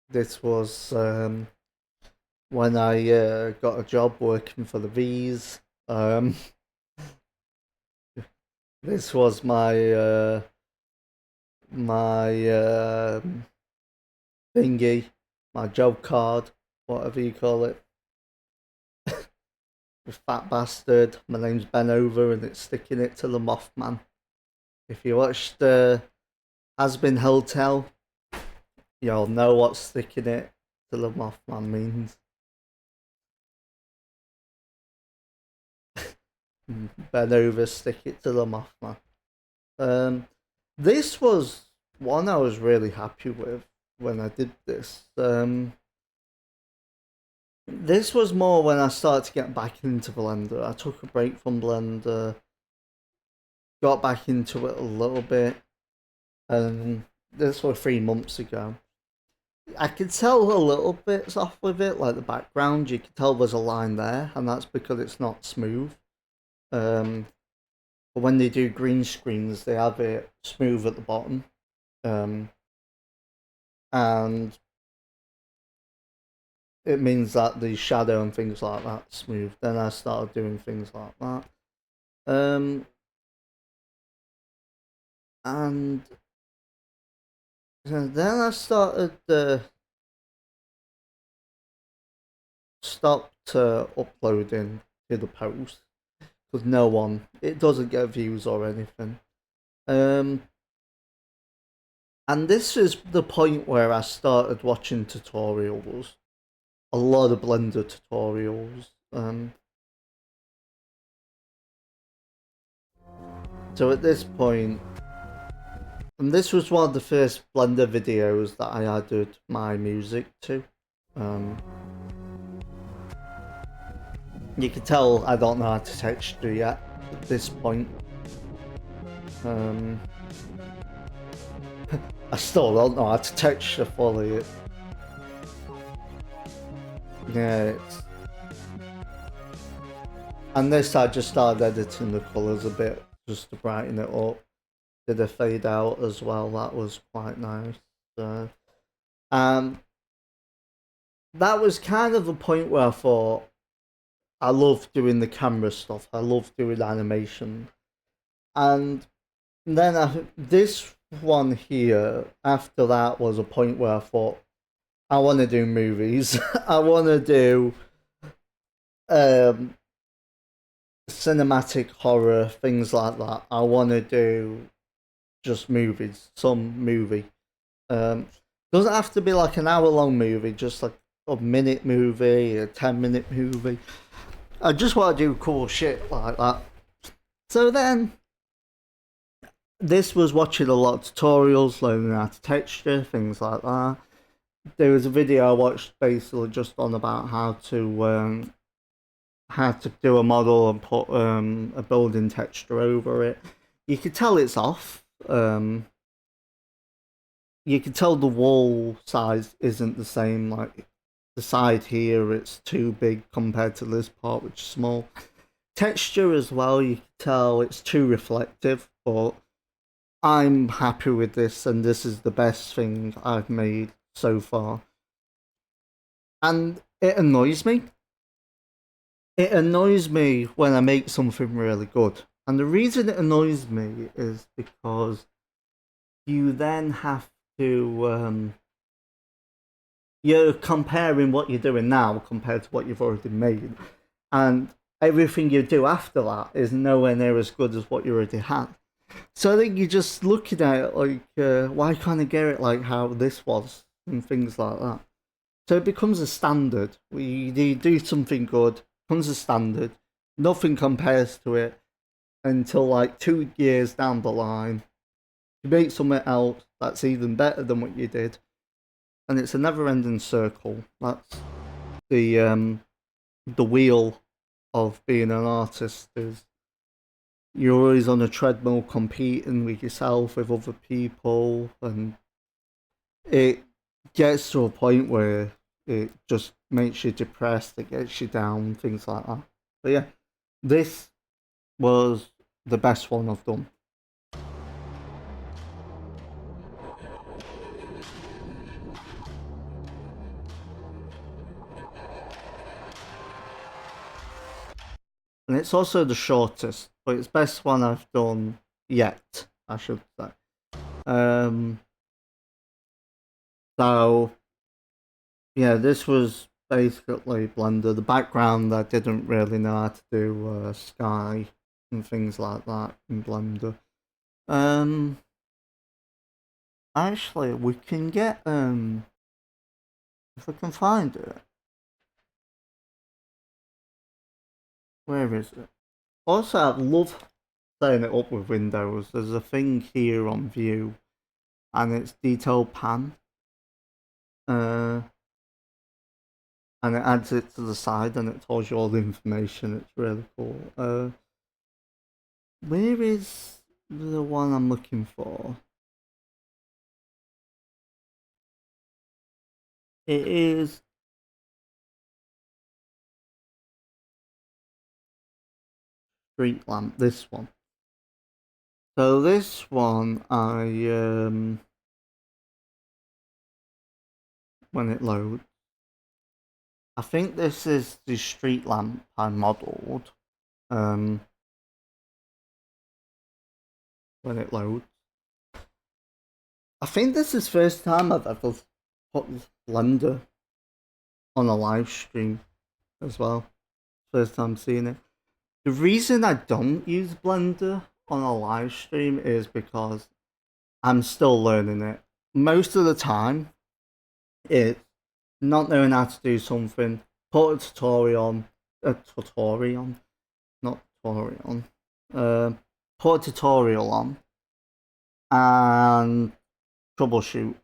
This was when I got a job working for the V's. This was my thingy, my job card, whatever you call it. The fat bastard. My name's Ben Over, and it's sticking it to the Mothman. If you watched Has Been Hotel, you'll know what sticking it to the Mothman means. Ben Over, stick it to the Mothman. This was one I was really happy with when I did this. This was more when I started to get back into Blender. I took a break from Blender, got back into it a little bit, This was 3 months ago. I could tell a little bits off with it, like the background. You could tell there's a line there, and that's because it's not smooth. But when they do green screens, they have it smooth at the bottom, and it means that the shadow and things like that smooth. Then I started doing things like that, and then I started stopped uploading to the post because it doesn't get views or anything. And this is the point where I started watching tutorials, a lot of Blender tutorials. So at this point, and this was one of the first Blender videos that I added my music to. You can tell I don't know how to texture yet at this point. I still don't know how to texture fully. Yeah, and this I just started editing the colours a bit just to brighten it up. Did a fade out as well, that was quite nice. That was kind of the point where I thought I love doing the camera stuff, I love doing animation. And then this one here, after that, was a point where I thought I want to do movies. I want to do cinematic horror, things like that. I want to do just movies, some movie. Doesn't have to be like an hour-long movie, just like a minute movie, a 10-minute movie. I just want to do cool shit like that. So then, this was watching a lot of tutorials, learning how to texture, things like that. There was a video I watched basically just on about how to do a model and put a building texture over it. You could tell it's off. You can tell the wall size isn't the same. Like the side here, it's too big compared to this part, which is small. Texture as well, you can tell it's too reflective, but I'm happy with this, and this is the best thing I've made so far. And it annoys me. It annoys me when I make something really good. And the reason it annoys me is because you then have to you're comparing what you're doing now compared to what you've already made, and everything you do after that is nowhere near as good as what you already had. So I think you're just looking at it like, why can't I get it like how this was, and things like that. So it becomes a standard. You do something good, becomes a standard, nothing compares to it until like 2 years down the line. You make something else that's even better than what you did, and it's a never-ending circle. That's the wheel of being an artist. Is you're always on a treadmill competing with yourself, with other people, and it gets to a point where it just makes you depressed, it gets you down, things like that. But yeah, this was the best one I've done. And it's also the shortest, but it's the best one I've done yet, I should say. So yeah, this was basically Blender. The background I didn't really know how to do sky and things like that in Blender. Actually, we can get if I can find it. Where is it? Also, I love setting it up with Windows. There's a thing here on View, and it's Detail Pan. And it adds it to the side, and it tells you all the information. It's really cool. Where is the one I'm looking for? It is street lamp, this one. So this one, when it loads, I think this is the street lamp I modelled. When it loads. I think this is the first time I've ever put Blender on a live stream as well. First time seeing it. The reason I don't use Blender on a live stream is because I'm still learning it. Most of the time, it's not knowing how to do something, put a tutorial on, put a tutorial on, and troubleshoot.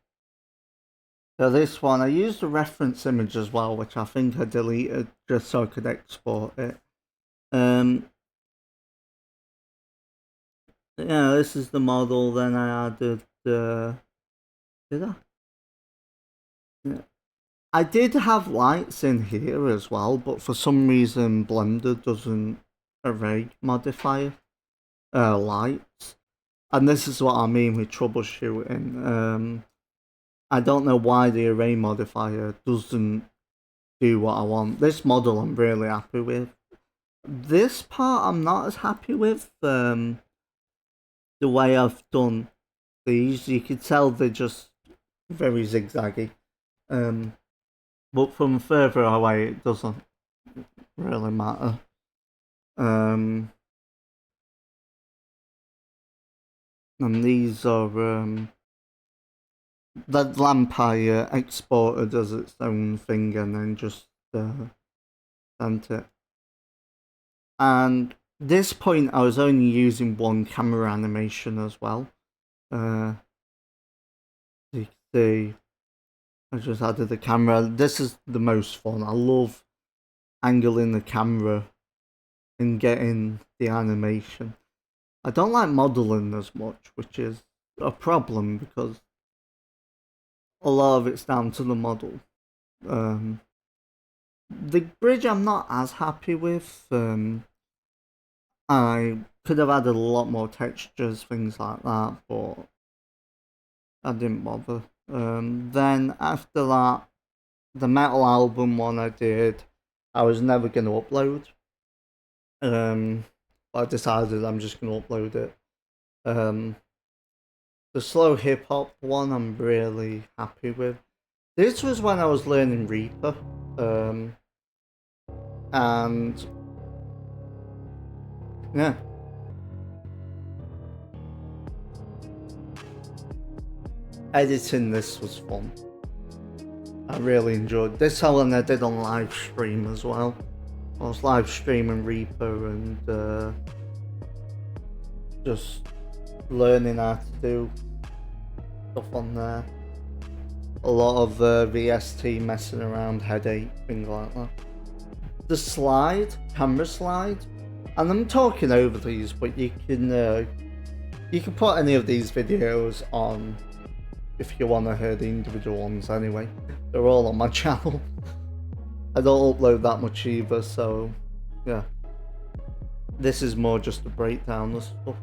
So this one, I used a reference image as well, which I think I deleted just so I could export it. Yeah, this is the model. Then I added. Did I? Yeah. I did have lights in here as well, but for some reason Blender doesn't array modifier lights, and this is what I mean with troubleshooting. I don't know why the array modifier doesn't do what I want. This model I'm really happy with. This part I'm not as happy with. The way I've done these, you can tell they're just very zigzaggy. But from further away, it doesn't really matter. And these are the lamp I exported as its own thing and then just sent it. And this point, I was only using one camera animation as well. You can see, I just added the camera. This is the most fun. I love angling the camera and getting the animation. I don't like modeling as much, which is a problem because a lot of it's down to the model. The bridge I'm not as happy with. I could have added a lot more textures, things like that, but I didn't bother. Then after that, the Metal Album one I did, I was never going to upload. But I decided I'm just going to upload it. The slow hip hop one I'm really happy with. This was when I was learning Reaper. And yeah. Editing this was fun. I really enjoyed this one. I did on live stream as well. I was live streaming Reaper and just learning how to do stuff on there. A lot of VST messing around, headache, things like that. The slide, camera slide, and I'm talking over these, but you can put any of these videos on if you want to hear the individual ones anyway. They're all on my channel. I don't upload that much either, so yeah. This is more just a breakdown of stuff.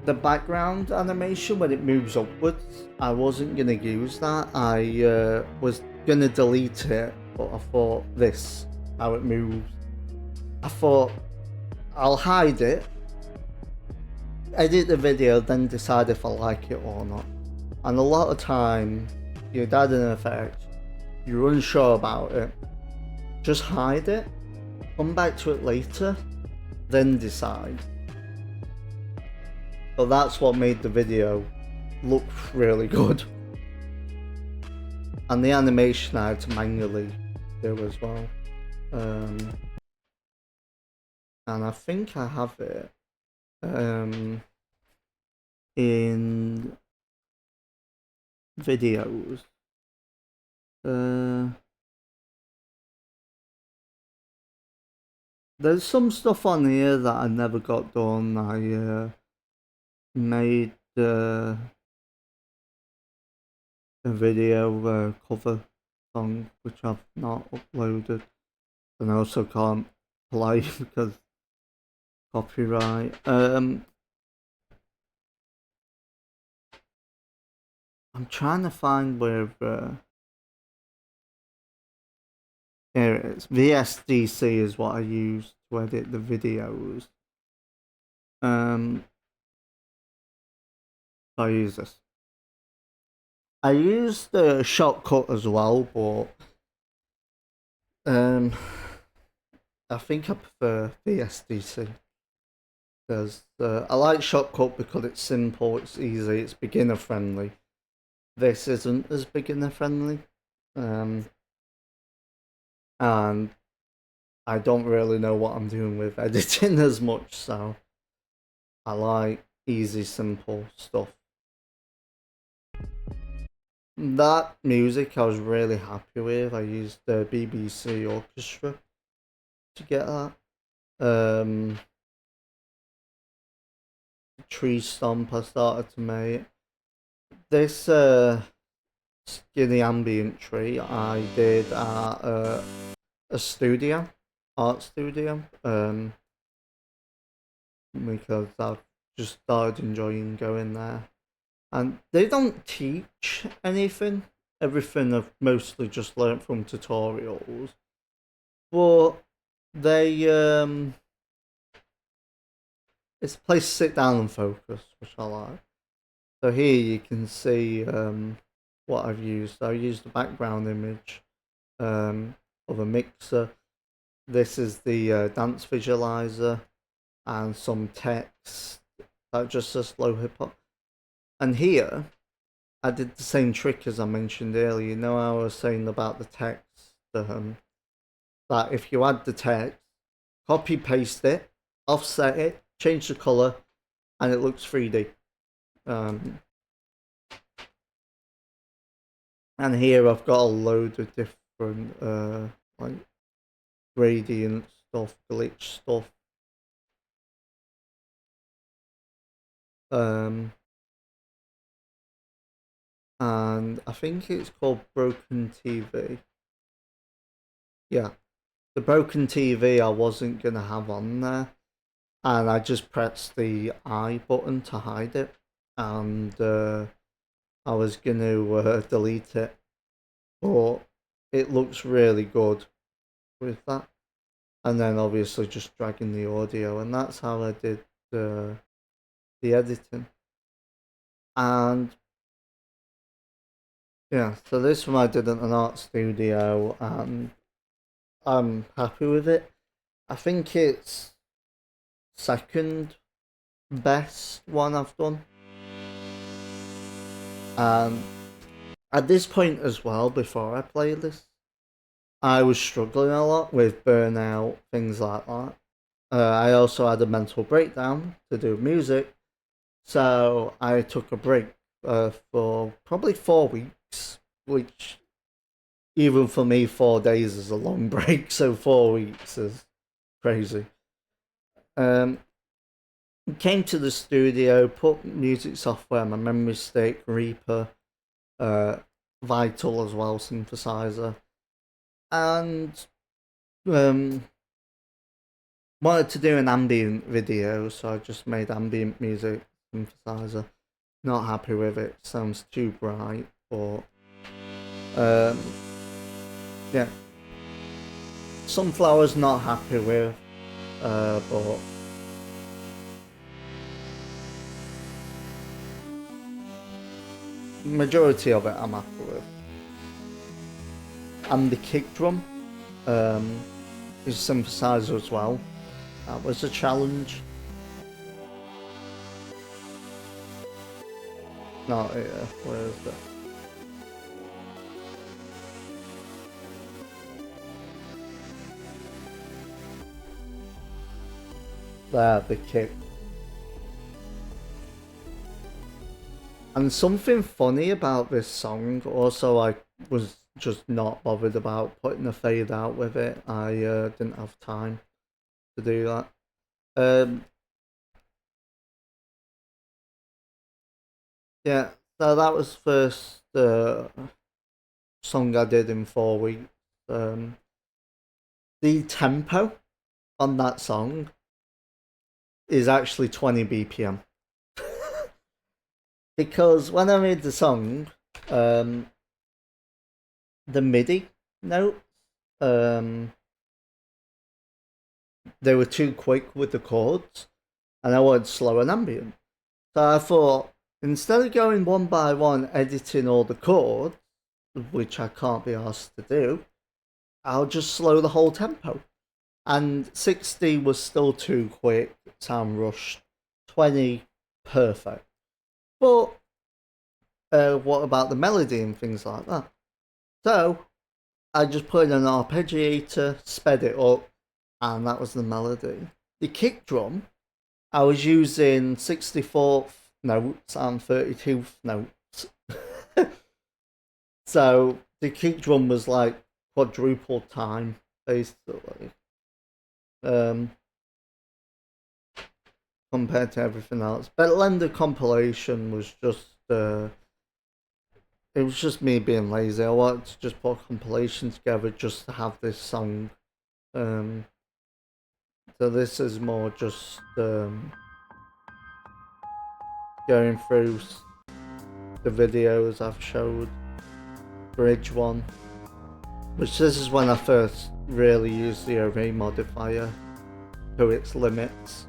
The background animation when it moves upwards, I wasn't going to use that. I was going to delete it, but I thought this, how it moves. I thought I'll hide it, edit the video, then decide if I like it or not. And a lot of time, you'd add an effect, you're unsure about it, just hide it, come back to it later, then decide. So that's what made the video look really good. And the animation I had to manually do as well. And I think I have it in videos. There's some stuff on here that I never got done. I made a video cover song which I've not uploaded, and I also can't play because copyright. I'm trying to find where. Here it is. VSDC is what I use to edit the videos. I use this. I use the Shotcut as well, but I think I prefer VSDC because I like Shotcut because it's simple, it's easy, it's beginner friendly. This isn't as beginner friendly, and I don't really know what I'm doing with editing as much, so I like easy, simple stuff. That music I was really happy with. I used the BBC Orchestra to get that. Tree Stomp I started to make. This Skinny Ambient Tree I did at a studio, art studio, because I've just started enjoying going there. And they don't teach anything. Everything I've mostly just learnt from tutorials. But they it's a place to sit down and focus, which I like. So here you can see what I've used. I used the background image of a mixer. This is the dance visualizer and some text, just a slow hip hop. And here, I did the same trick as I mentioned earlier. You know how I was saying about the text, that if you add the text, copy paste it, offset it, change the color, and it looks 3D. And here I've got a load of different like gradient stuff, glitch stuff. And I think it's called Broken TV. Yeah, the Broken TV I wasn't gonna have on there, and I just pressed the I button to hide it, and I was gonna delete it, but it looks really good with that. And then obviously just dragging the audio, and that's how I did the editing. And yeah, so this one I did at an art studio, and I'm happy with it. I think it's second best one I've done. And at this point as well, before I played this, I was struggling a lot with burnout, things like that. I also had a mental breakdown to do music, so I took a break for probably 4 weeks, which even for me, 4 days is a long break, so 4 weeks is crazy. Came to the studio, put music software, my memory stick, Reaper, Vital as well, synthesizer, and wanted to do an ambient video, so I just made ambient music synthesizer. Not happy with it, sounds too bright, but yeah. Sunflower's not happy with, but majority of it I'm happy with. And the kick drum is synthesizer as well. That was a challenge. Not here, where is it? There, the kick. And something funny about this song, also I was just not bothered about putting a fade out with it. I didn't have time to do that. Yeah, so that was first song I did in 4 weeks. The tempo on that song is actually 20 BPM. Because when I made the song, the MIDI notes, they were too quick with the chords, and I wanted slow and ambient. So I thought, instead of going one by one editing all the chords, which I can't be asked to do, I'll just slow the whole tempo. And 60 was still too quick, sound rushed. 20, perfect. But what about the melody and things like that? So I just put in an arpeggiator, sped it up, and that was the melody. The kick drum, I was using 64th notes and 32th notes. So the kick drum was like quadruple time, basically. Compared to everything else. But Lender compilation was just it was just me being lazy. I wanted to just put a compilation together just to have this song. So this is more just going through the videos I've showed. Bridge one, which this is when I first really used the array modifier to its limits.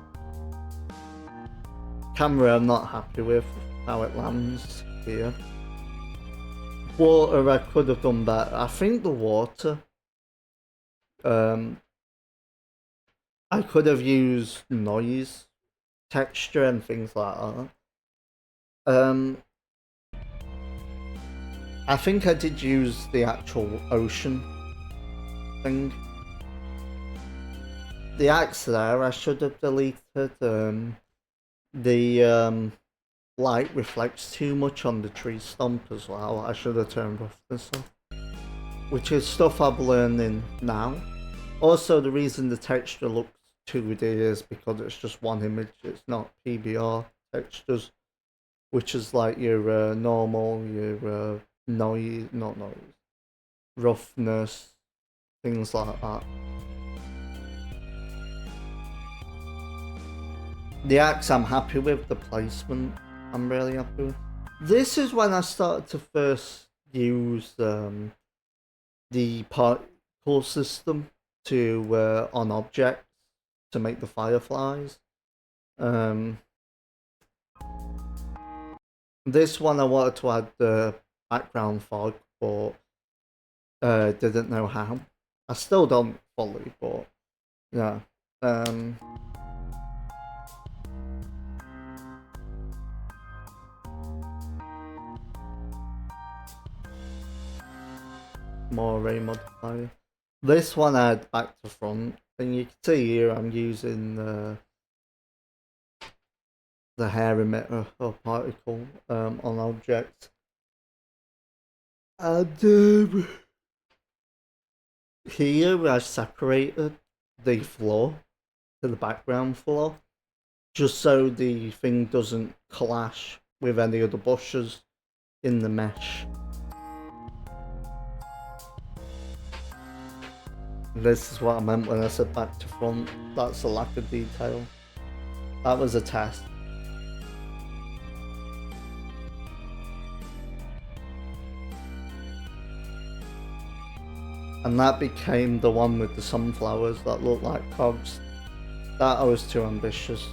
Camera I'm not happy with how it lands here. Water I could have done better. I think the water I could have used noise, texture and things like that. I think I did use the actual ocean thing. The axe there I should have deleted. The light reflects too much on the tree stump as well. I should have turned roughness off, which is stuff I'm learning now. Also, the reason the texture looks 2D is because it's just one image. It's not PBR textures, which is like your normal, your noise, not noise, roughness, things like that. The axe I'm happy with, the placement I'm really happy with. This is when I started to first use the particle system to on objects to make the fireflies. This one I wanted to add the background fog, but didn't know how. I still don't fully, but yeah. More array modifier. This one I had back to front, and you can see here I'm using the hair emitter or particle on objects. And here I separated the floor to the background floor, just so the thing doesn't clash with any of the bushes in the mesh. This is what I meant when I said back to front. That's a lack of detail. That was a test. And that became the one with the sunflowers that looked like cogs. That I was too ambitious.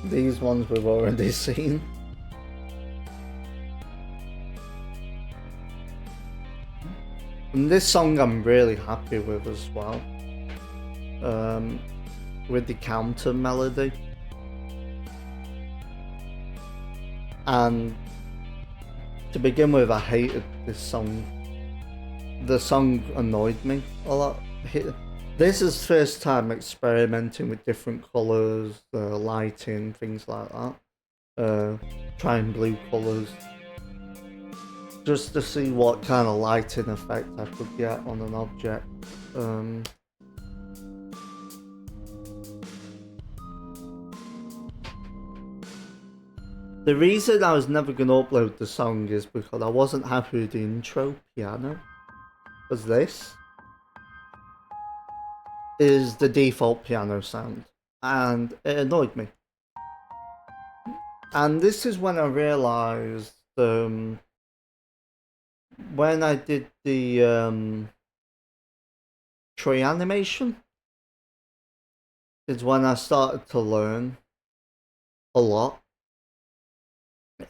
These ones we've already seen. And this song I'm really happy with as well. With the counter melody. And to begin with, I hated this song. The song annoyed me a lot. This is the first time experimenting with different colours, lighting, things like that. Trying blue colours. Just to see what kind of lighting effect I could get on an object. The reason I was never going to upload the song is because I wasn't happy with the intro piano. Because this is the default piano sound. And it annoyed me. And this is when I realised when I did the tree animation is when I started to learn a lot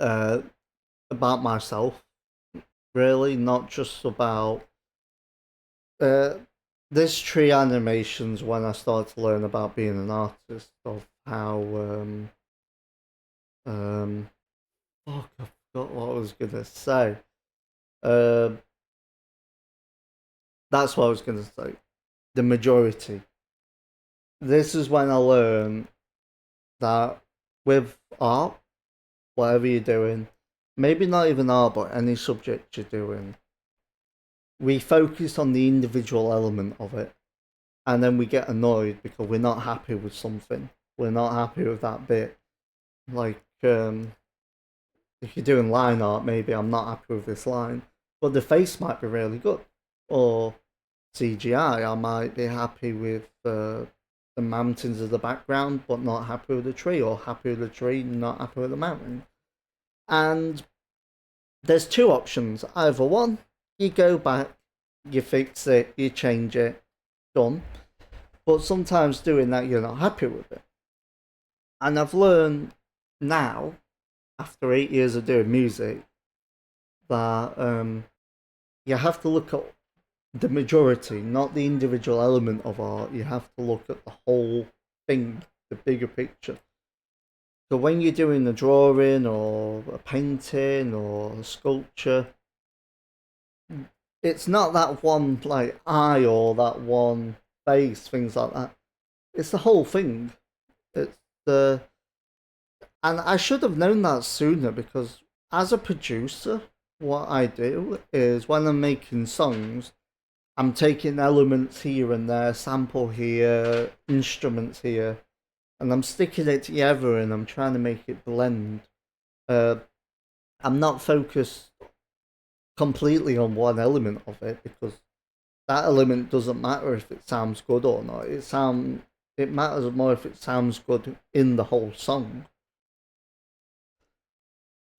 about myself, really, not just about this tree animations when I started to learn about being an artist, of how fuck, I forgot what I was gonna say. That's what I was gonna say. The majority. This is when I learned that with art, whatever you're doing, maybe not even art, but any subject you're doing, we focus on the individual element of it, and then we get annoyed because we're not happy with something. We're not happy with that bit. Like, if you're doing line art, maybe I'm not happy with this line, but the face might be really good. Or CGI, I might be happy with the mountains of the background, but not happy with the tree, or happy with the tree, not happy with the mountain. And there's two options. Either one, you go back, you fix it, you change it, done. But sometimes doing that, you're not happy with it. And I've learned now, after 8 years of doing music, that you have to look at the majority, not the individual element of art. You have to look at the whole thing, the bigger picture. So when you're doing a drawing or a painting or a sculpture, it's not that one like eye or that one face, things like that. It's the whole thing. It's the and I should have known that sooner, because as a producer, what I do is when I'm making songs, I'm taking elements here and there, sample here, instruments here, and I'm sticking it together and I'm trying to make it blend. I'm not focused completely on one element of it, because that element doesn't matter if it sounds good or not. It matters more if it sounds good in the whole song.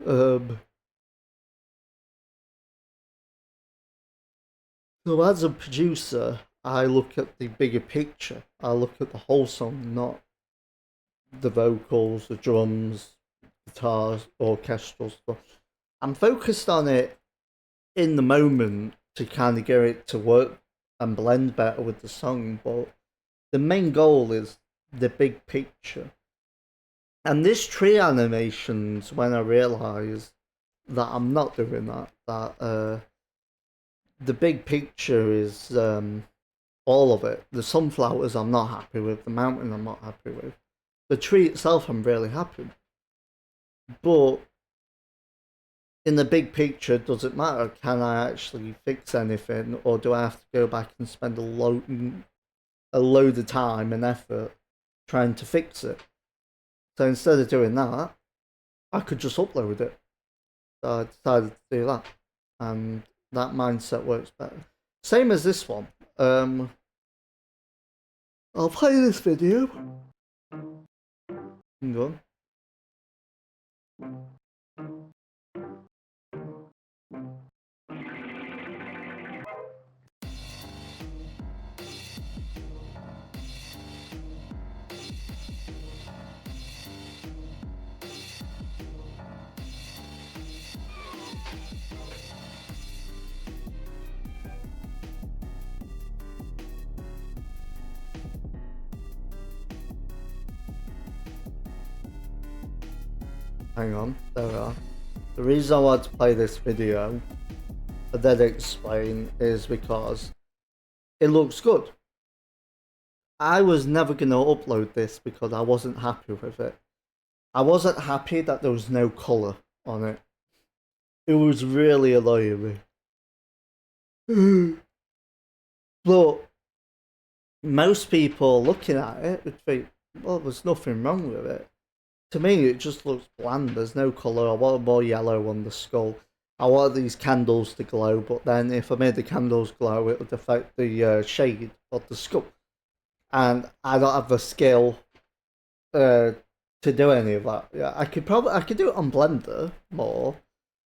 So as a producer, I look at the bigger picture. I look at the whole song, not the vocals, the drums, guitars, orchestral stuff. I'm focused on it in the moment to kind of get it to work and blend better with the song, but the main goal is the big picture. And this tree animations, when I realised that I'm not doing that, the big picture is all of it. The sunflowers I'm not happy with, the mountain I'm not happy with. The tree itself I'm really happy with. But in the big picture, does it matter? Can I actually fix anything, or do I have to go back and spend a load of time and effort trying to fix it? So instead of doing that, I could just upload it. So I decided to do that, and that mindset works better. Same as this one. I'll play this video. Hang on. Hang on, there we are. The reason I want to play this video and then explain is because it looks good. I was never going to upload this because I wasn't happy with it. I wasn't happy that there was no colour on it. It was really annoying me. But most people looking at it would think, well, there's nothing wrong with it. to me it just looks bland. There's no colour. I want more yellow on the skull. I want these candles to glow, but then if I made the candles glow, it would affect the shade of the skull, and I don't have the skill to do any of that. Yeah, I could do it on Blender more,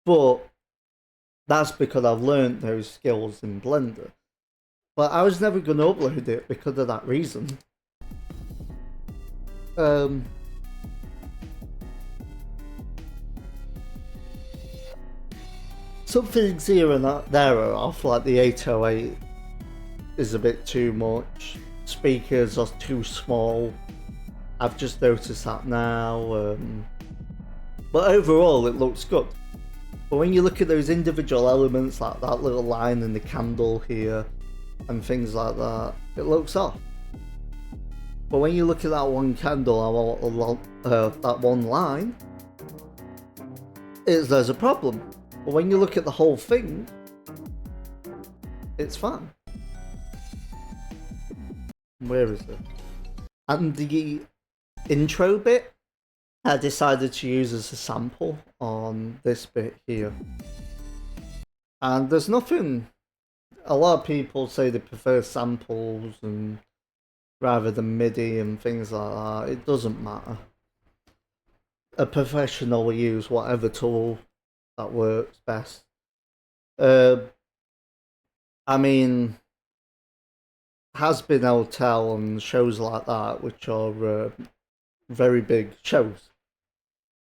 but that's because I've learned those skills in Blender. But I was never going to upload it because of that reason. Some things here and there are off, like the 808 is a bit too much. Speakers are too small. I've just noticed that now. But overall, it looks good. But when you look at those individual elements, like that little line in the candle here, and things like that, it looks off. But when you look at that one candle, that one line, there's a problem. But when you look at the whole thing, it's fine. Where is it? And the intro bit, I decided to use as a sample on this bit here. And there's nothing... A lot of people say they prefer samples and rather than MIDI and things like that. It doesn't matter. A professional will use whatever tool that works best. I mean, Has-Been Hotel and shows like that, which are very big shows.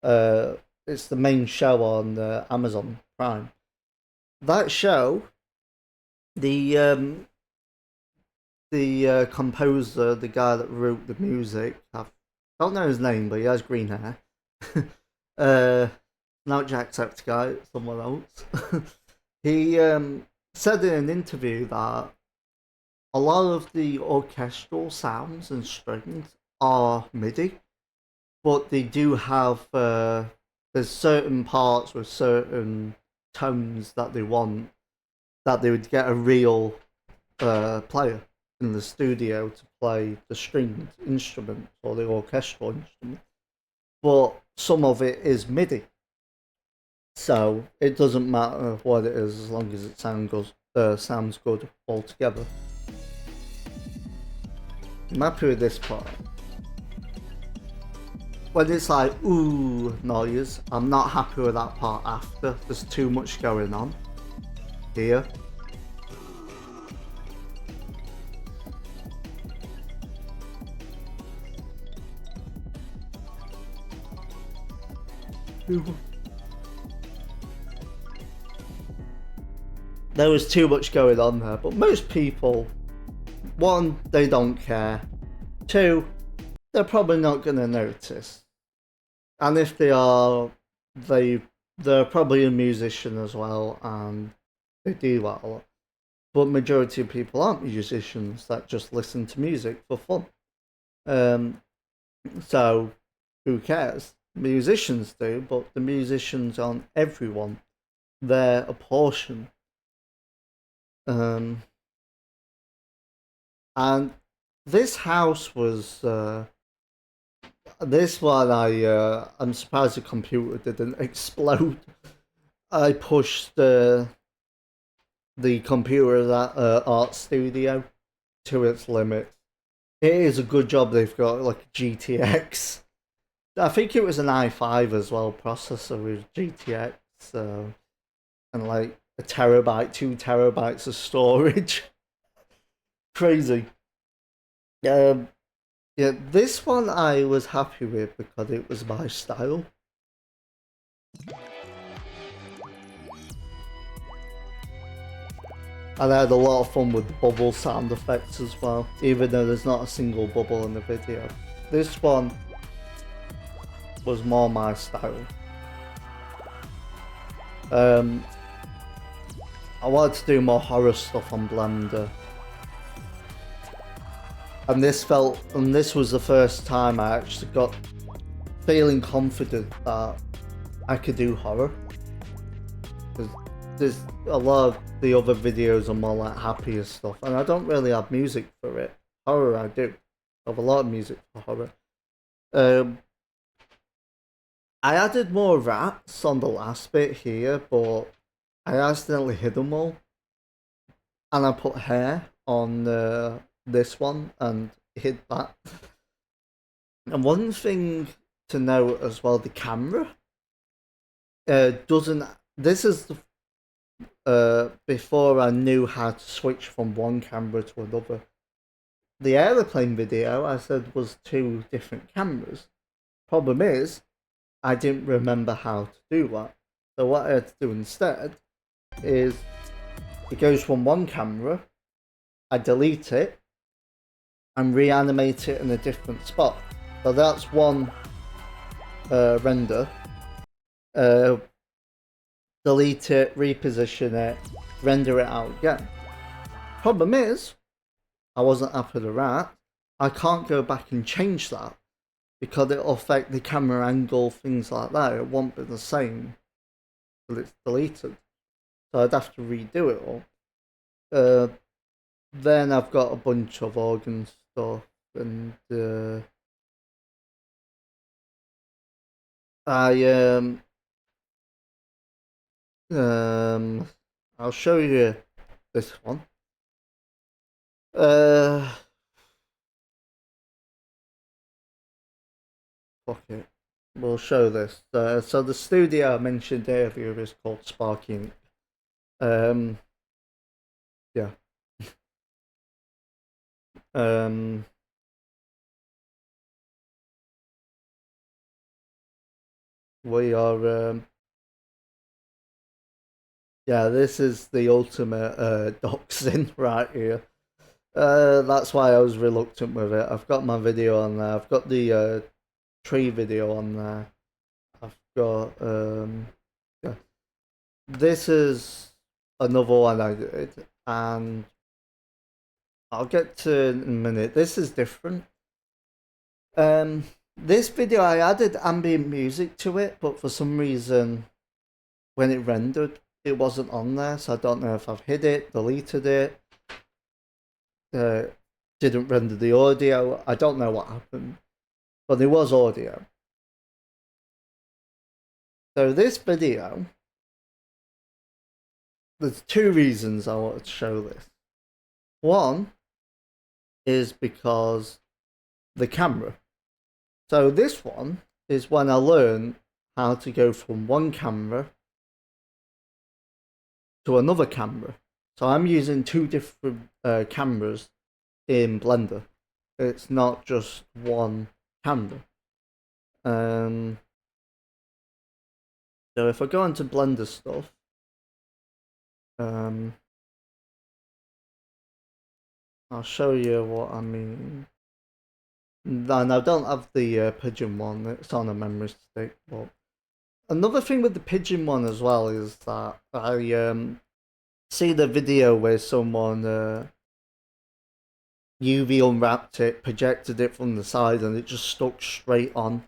It's the main show on Amazon Prime. That show, the composer, the guy that wrote the music, I don't know his name, but he has green hair. Not Jacksepticeye, it's someone else. He said in an interview that a lot of the orchestral sounds and strings are MIDI, but they do have there's certain parts with certain tones that they want that they would get a real player in the studio to play the stringed instrument or the orchestral instrument, but some of it is MIDI, so it doesn't matter what it is as long as it sounds good altogether. I'm happy with this part. When it's like ooh noise, I'm not happy with that part after. There's too much going on here. There was too much going on there, but most people, one, they don't care. Two, they're probably not going to notice. And if they are, they're probably a musician as well, and they do that a lot. But majority of people aren't musicians that just listen to music for fun. So who cares? Musicians do, but the musicians aren't everyone. They're a portion. And this house was this one. I'm surprised the computer didn't explode. I pushed the computer at Art Studio to its limit. It is a good job they've got like a GTX. I think it was an i5 as well processor with GTX, and like a terabyte, 2 terabytes of storage. Crazy. Yeah, this one I was happy with because it was my style. And I had a lot of fun with the bubble sound effects as well, even though there's not a single bubble in the video. This one was more my style. I wanted to do more horror stuff on Blender. And this was the first time I actually got feeling confident that I could do horror. There's a lot of the other videos are more like happier stuff, and I don't really have music for it. Horror I do. I have a lot of music for horror. I added more rats on the last bit here, but I accidentally hid them all. And I put hair on this one and hid that. And one thing to note as well, the camera doesn't. This is before I knew how to switch from one camera to another. The aeroplane video I said was 2 different cameras. Problem is, I didn't remember how to do that. So what I had to do instead is it goes from one camera, I delete it, and reanimate it in a different spot. So that's one render. Delete it, reposition it, render it out again. Problem is, I wasn't happy with that. I can't go back and change that because it'll affect the camera angle, things like that. It won't be the same till it's deleted. So I'd have to redo it all. Then I've got a bunch of organ stuff and I'll show you this one. Fuck it. We'll show this. So the studio I mentioned earlier is called Sparky Inc. Yeah. We are yeah, this is the ultimate doxing right here. That's why I was reluctant with it. I've got my video on there. I've got the tree video on there. I've got yeah. This is another one I did, and I'll get to in a minute. This is different. This video I added ambient music to it, but for some reason, when it rendered, it wasn't on there. So I don't know if I've hid it, deleted it, didn't render the audio. I don't know what happened, but there was audio. So this video, there's 2 reasons I wanted to show this. One is because the camera. So this one is when I learned how to go from one camera to another camera. So I'm using 2 different cameras in Blender. It's not just one camera. So if I go into Blender stuff, I'll show you what I mean. And I don't have the pigeon one, it's on a memory stick. But another thing with the pigeon one as well is that I see the video where someone UV unwrapped it, projected it from the side, and it just stuck straight on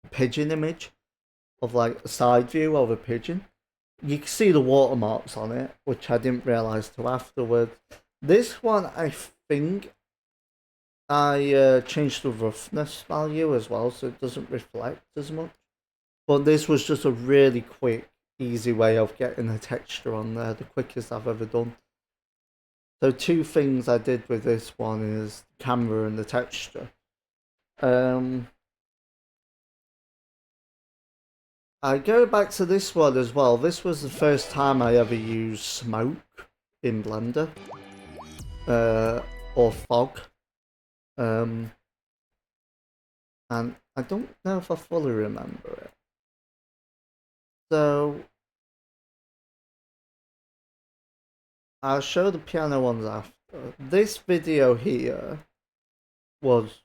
a pigeon image of like a side view of a pigeon. You can see the watermarks on it, which I didn't realise till afterwards. This one, I think I changed the roughness value as well, so it doesn't reflect as much. But this was just a really quick, easy way of getting a texture on there, the quickest I've ever done. So 2 things I did with this one is the camera and the texture. I go back to this one as well. This was the first time I ever used smoke in Blender. Or fog. And I don't know if I fully remember it. So I'll show the piano ones after. This video here was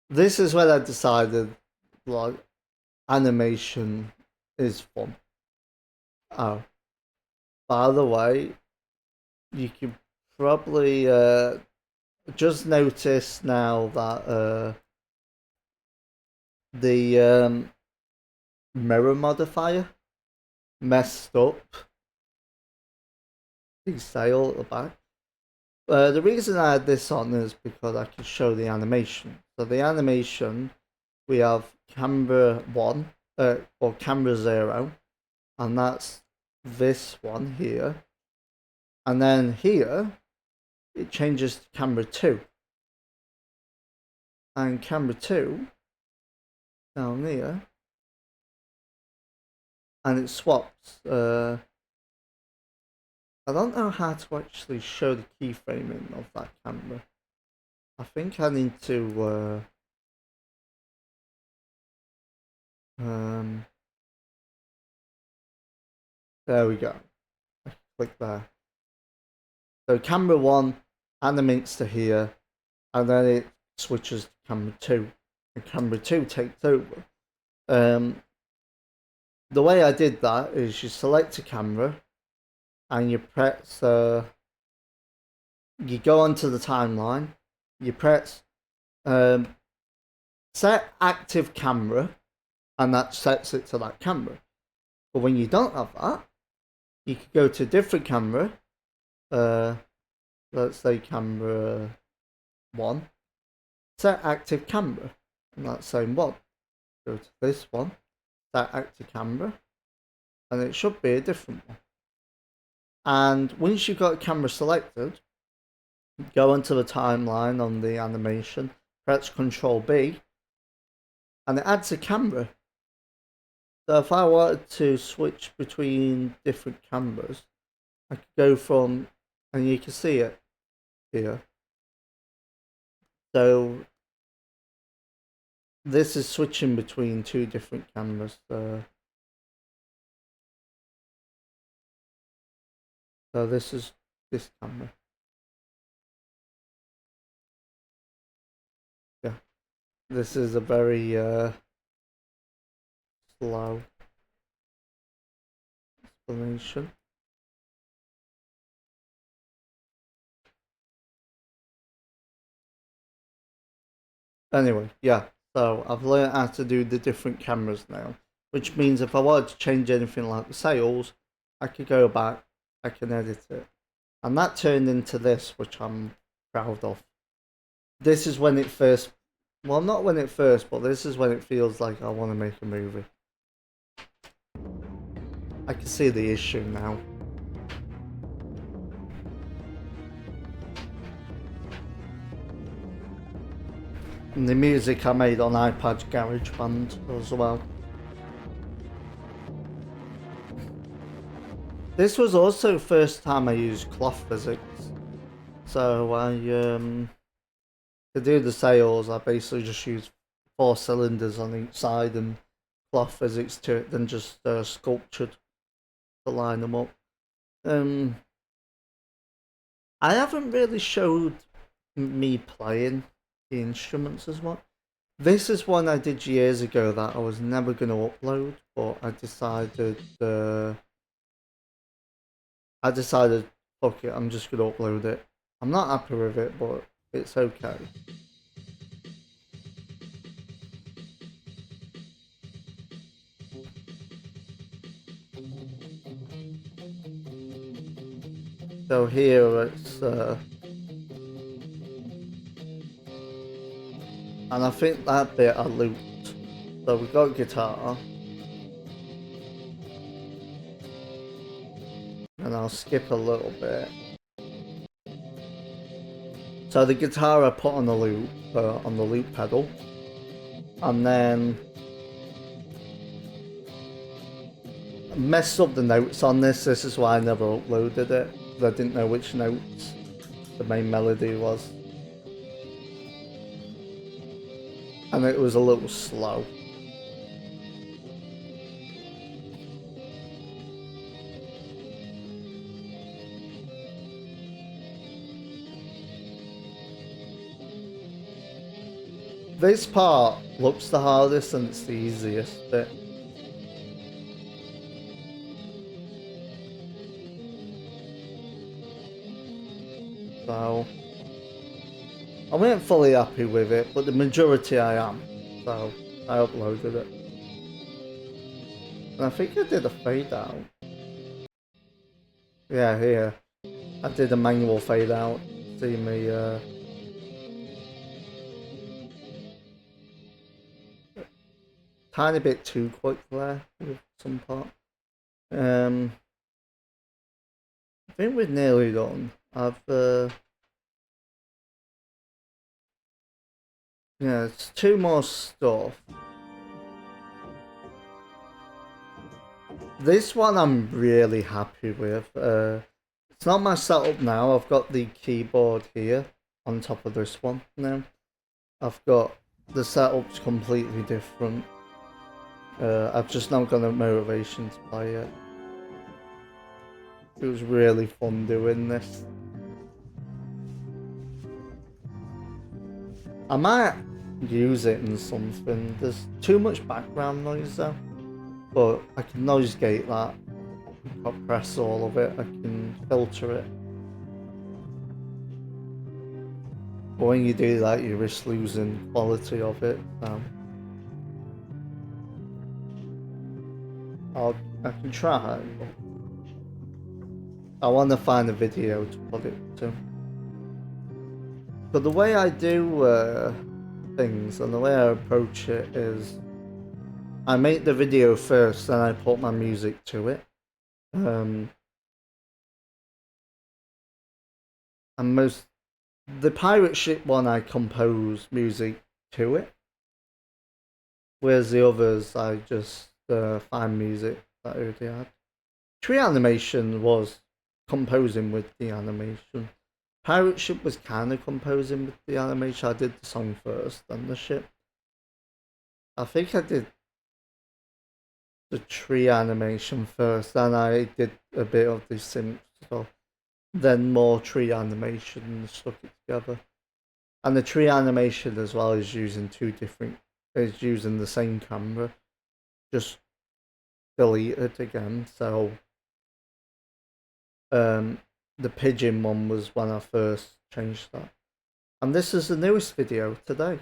this is when I decided like animation is fun. Oh, by the way, you can probably just notice now that the mirror modifier messed up the sail at the back. The reason I had this on is because I can show the animation. So the animation, we have camera 1 or camera 0, and that's this one here. And then here, it changes to camera 2. And camera 2, down here, and it swaps. I don't know how to actually show the keyframing of that camera. I think I need to there we go. Click there. So camera 1 animates to here, and then it switches to camera 2, and camera 2 takes over. The way I did that is you select a camera, and you press, you go onto the timeline, you press set active camera, and that sets it to that camera. But when you don't have that, you could go to a different camera, let's say camera 1, set active camera, and that same one. Go to this one, set active camera, and it should be a different one. And once you've got a camera selected, go into the timeline on the animation, press Ctrl B, and it adds a camera. So if I wanted to switch between different cameras, I could go from, and you can see it here. So this is switching between 2 different cameras. So this is this camera. Yeah, this is a very slow explanation. Anyway, yeah, so I've learned how to do the different cameras now, which means if I wanted to change anything like the sails, I could go back, I can edit it. And that turned into this, which I'm proud of. This is when it first, well, not when it first, but this is when it feels like I want to make a movie. I can see the issue now. And the music I made on iPad GarageBand as well. This was also the first time I used cloth physics. So to do the sails, I basically just used 4 cylinders on each side and cloth physics to it, then just sculptured to line them up. I haven't really showed me playing the instruments as much. This is one I did years ago that I was never going to upload, but I decided, fuck it, I'm just going to upload it. I'm not happy with it, but it's okay. So here it's, and I think that bit I looped. So we got guitar. And I'll skip a little bit. So the guitar I put on the loop pedal. And then I messed up the notes on this. This is why I never uploaded it. I didn't know which notes the main melody was. And it was a little slow. This part looks the hardest and it's the easiest bit. So I weren't fully happy with it, but the majority I am. So I uploaded it. And I think I did a fade out. Yeah, here. I did a manual fade out. See me, tiny bit too quick there with some part. I think we're nearly done. Yeah, it's two more stuff. This one I'm really happy with. It's not my setup now. I've got the keyboard here on top of this one now. I've got the setup's completely different. I've just not got a motivation to play it. It was really fun doing this. I might use it in something. There's too much background noise though. But I can noise gate that. I'll press all of it. I can filter it. But when you do that, you risk losing quality of it. I can try, but I want to find a video to put it to. But the way I do things and the way I approach it is, I make the video first, then I put my music to it. And the pirate ship one, I compose music to it, whereas the others I just find music that I already had. Tree Animation was composing with the animation. Pirate Ship was kind of composing with the animation. I did the song first, then the ship. I think I did the tree animation first, then I did a bit of the synth stuff, then more tree animation and stuck it together. And the tree animation as well is using is using the same camera, just deleted again. So the pigeon one was when I first changed that. And this is the newest video today.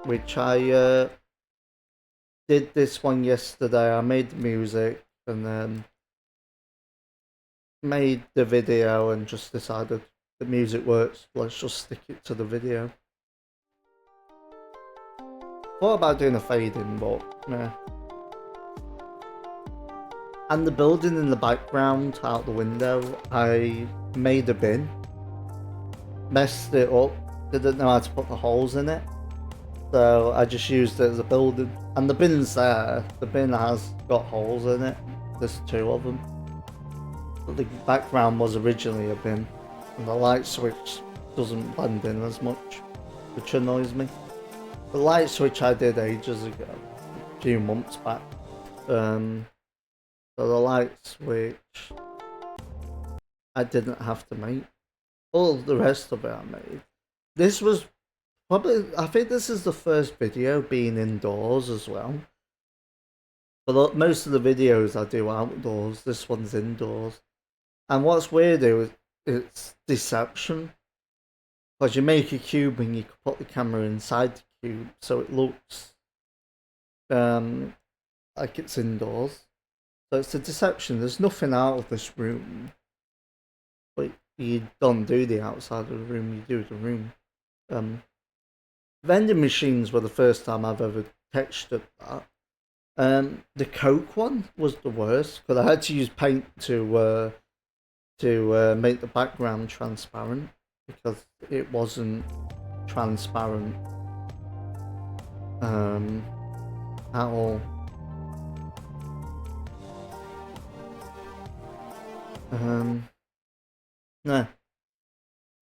Which I did this one yesterday. I made the music and then made the video and just decided the music works, let's just stick it to the video. Thought about doing a fade in, but yeah. And the building in the background out the window, I made a bin, messed it up, didn't know how to put the holes in it. So I just used it as a building. And the bin's there. The bin has got holes in it. There's two of them. But the background was originally a bin. And the light switch doesn't blend in as much, which annoys me. The light switch I did ages ago, a few months back. So the light switch I didn't have to make. All the rest of it I made. This was I think this is the first video being indoors as well. But most of the videos I do outdoors, this one's indoors. And what's weird is it's deception. Because you make a cube and you can put the camera inside the cube so it looks like it's indoors. So it's a deception. There's nothing out of this room. But you don't do the outside of the room, you do the room. Vending machines were the first time I've ever textured that. The Coke one was the worst because I had to use paint to make the background transparent because it wasn't transparent at all. No.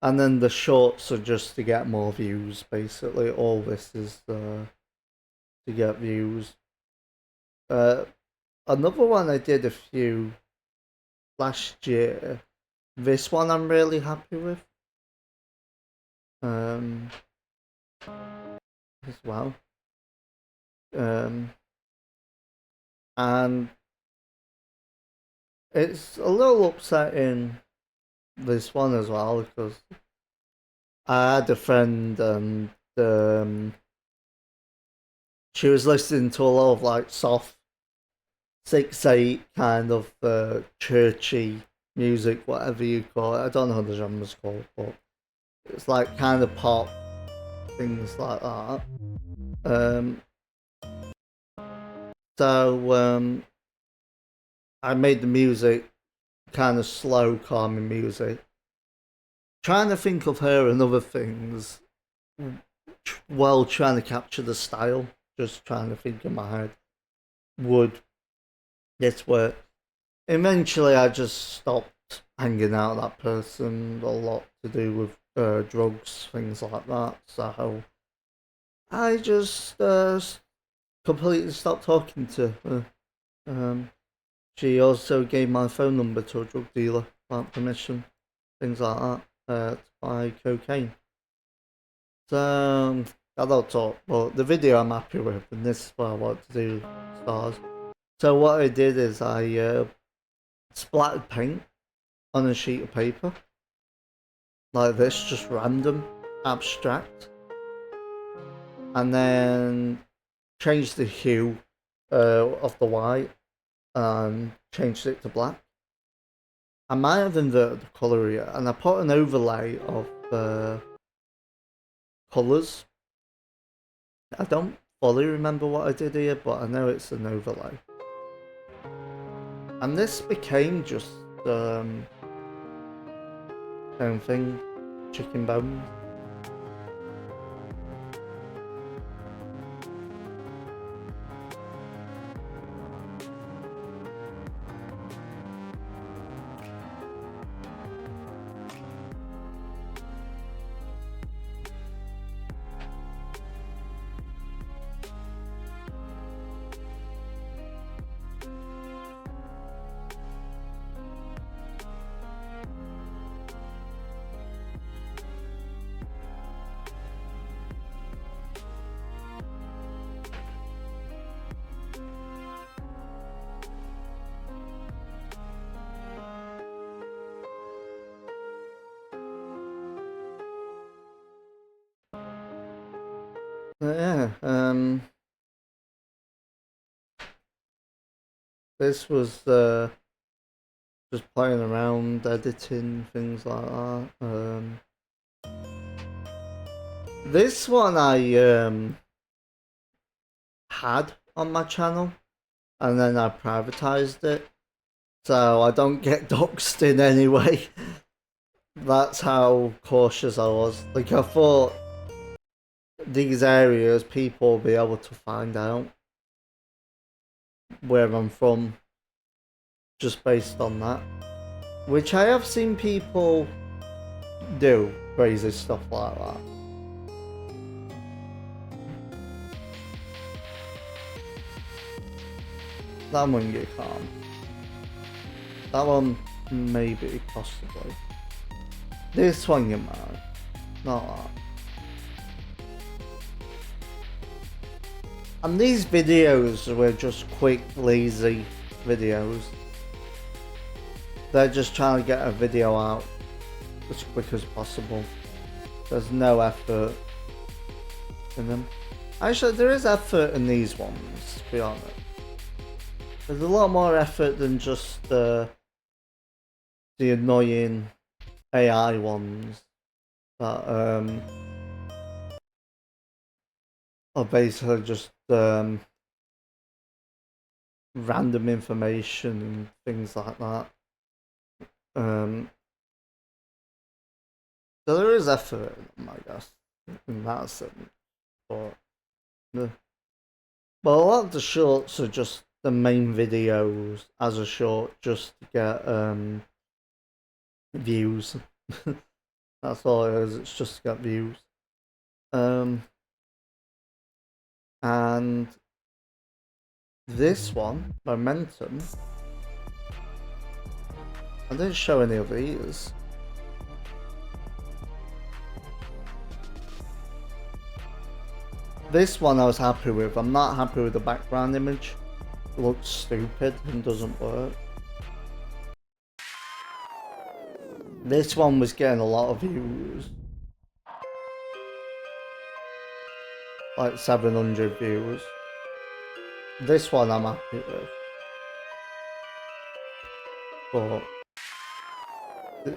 And then the shorts are just to get more views, basically. All this is to get views. Another one I did a few last year. This one I'm really happy with. As well. And it's a little upsetting, this one as well, because I had a friend and she was listening to a lot of like soft 6/8 kind of churchy music, whatever you call it. I don't know what the genre's called, but it's like kind of pop things like that. So I made the music kind of slow, calming music. Trying to think of her and other things while trying to capture the style. Just trying to think in my head, would this work? Eventually, I just stopped hanging out with that person. A lot to do with drugs, things like that. So I just completely stopped talking to her. She also gave my phone number to a drug dealer without permission, things like that, to buy cocaine. So I don't talk, but the video I'm happy with, and this is what I want to do, stars. So what I did is I splattered paint on a sheet of paper, like this, just random, abstract, and then changed the hue of the white and changed it to black. I might have inverted the colour here, and I put an overlay of colours. I don't fully remember what I did here, but I know it's an overlay. And this became just same thing, chicken bones. Yeah, this was just playing around, editing, things like that. This one I had on my channel, and then I privatized it, so I don't get doxed in any way. That's how cautious I was. Like, I thought these areas, people will be able to find out where I'm from just based on that. Which I have seen people do, crazy stuff like that. That one you can't. That one, maybe, possibly. This one you might. Not that. And these videos were just quick, lazy videos. They're just trying to get a video out as quick as possible. There's no effort in them. Actually, there is effort in these ones, to be honest. There's a lot more effort than just the annoying AI ones that are basically just random information and things like that. So there is effort in them, I guess, in that sense. But a lot of the shorts are just the main videos as a short, just to get views. That's all it is. It's just to get views. And this one, Momentum, I didn't show any of these. This one I was happy with. I'm not happy with the background image. It looks stupid and doesn't work. This one was getting a lot of views. Like 700 views. This one I'm happy with. But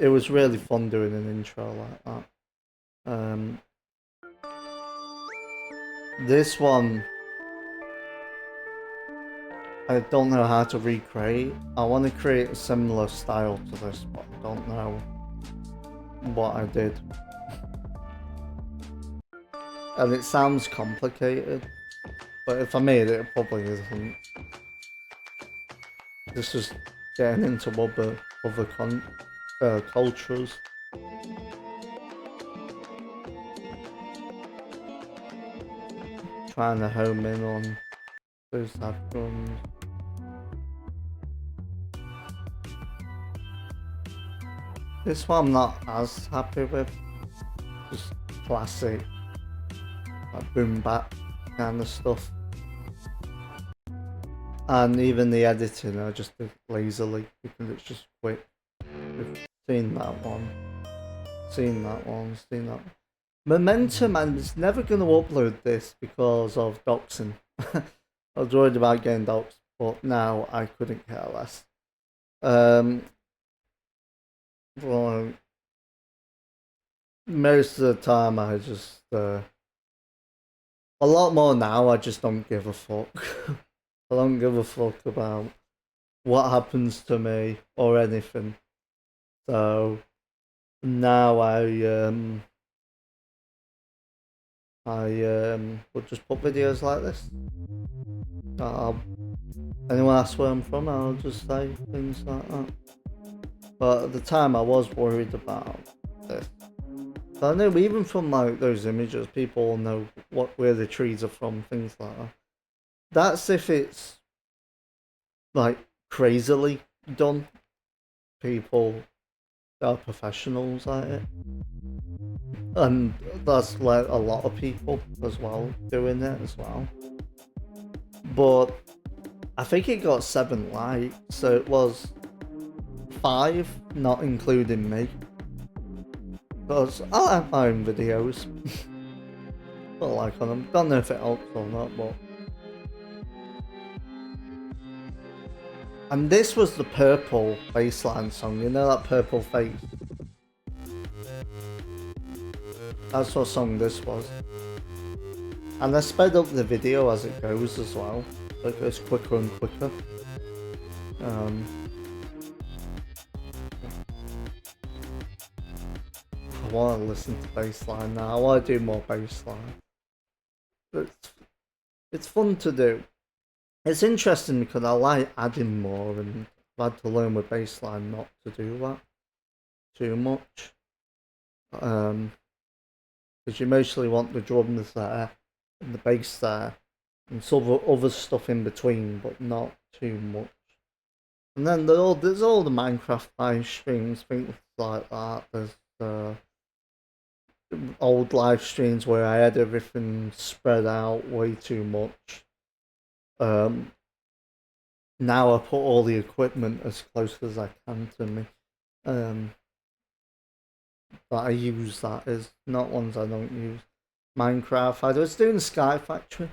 it was really fun doing an intro like that. This one, I don't know how to recreate. I want to create a similar style to this, but I don't know what I did. And it sounds complicated, but if I made it, it probably isn't. This is getting into other cultures. Trying to home in on those drums. This one I'm not as happy with. Just classic, like boom bap kind of stuff. And even the editing, I just do lazily because it's just quick. We've seen that one. Seen that one. Seen that one. Momentum, and it's never going to upload this because of doxing. I was worried about getting doxed, but now I couldn't care less. Well, most of the time I just a lot more now. I just don't give a fuck. I don't give a fuck about what happens to me or anything. So now I would just put videos like this. Anyone asks where I'm from, I'll just say things like that. But at the time, I was worried about this. So I know even from like those images, people know where the trees are from, things like that. That's if it's like crazily done. People are professionals at it. And that's like a lot of people as well doing it as well. But I think it got 7 likes, so it was 5, not including me. Because I have my own videos. Put a like on them. Don't know if it helps or not, but. And this was the purple bassline song, you know that purple face? That's what song this was. And I sped up the video as it goes as well. So it goes quicker and quicker. I want to listen to bassline now. I want to do more bassline. It's fun to do. It's interesting because I like adding more, and I've had to learn with bassline not to do that too much. Because you mostly want the drums there and the bass there and some other stuff in between, but not too much. And then there's all the Minecraft live streams, things like that. There's old live streams where I had everything spread out way too much. Now I put all the equipment as close as I can to me. But I use that as not ones I don't use. Minecraft. I was doing Sky Factory.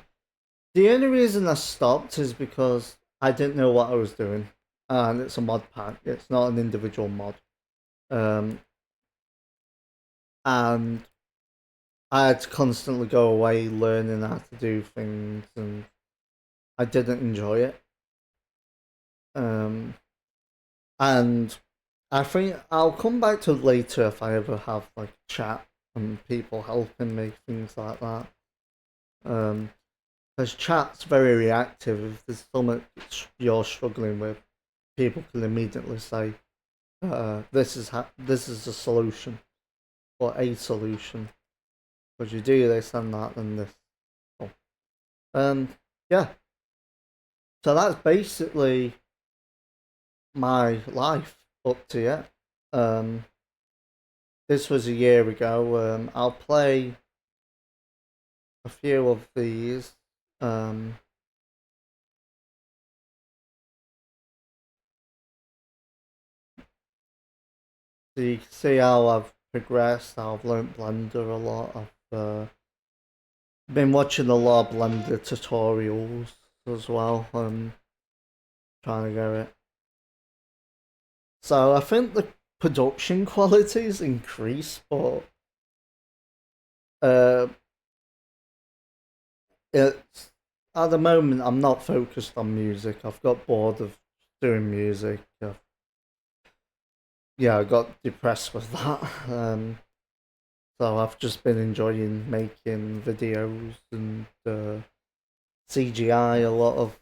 The only reason I stopped is because I didn't know what I was doing. And it's a mod pack. It's not an individual mod. And I had to constantly go away learning how to do things, and I didn't enjoy it. And I think I'll come back to it later if I ever have like chat and people helping me, things like that. Because chat's very reactive. If there's something you're struggling with, people can immediately say, "This is a solution," or a solution. Because you do this and that and this. Oh. Yeah. So that's basically my life up to yet. This was a year ago. I'll play a few of these. So you can see how I've progressed, how I've learnt Blender a lot. I've been watching a lot of Blender tutorials as well. Trying to get it. So I think the production quality's increased, but it's at the moment I'm not focused on music. I've got bored of doing music. Yeah, I got depressed with that. So I've just been enjoying making videos and CGI, a lot of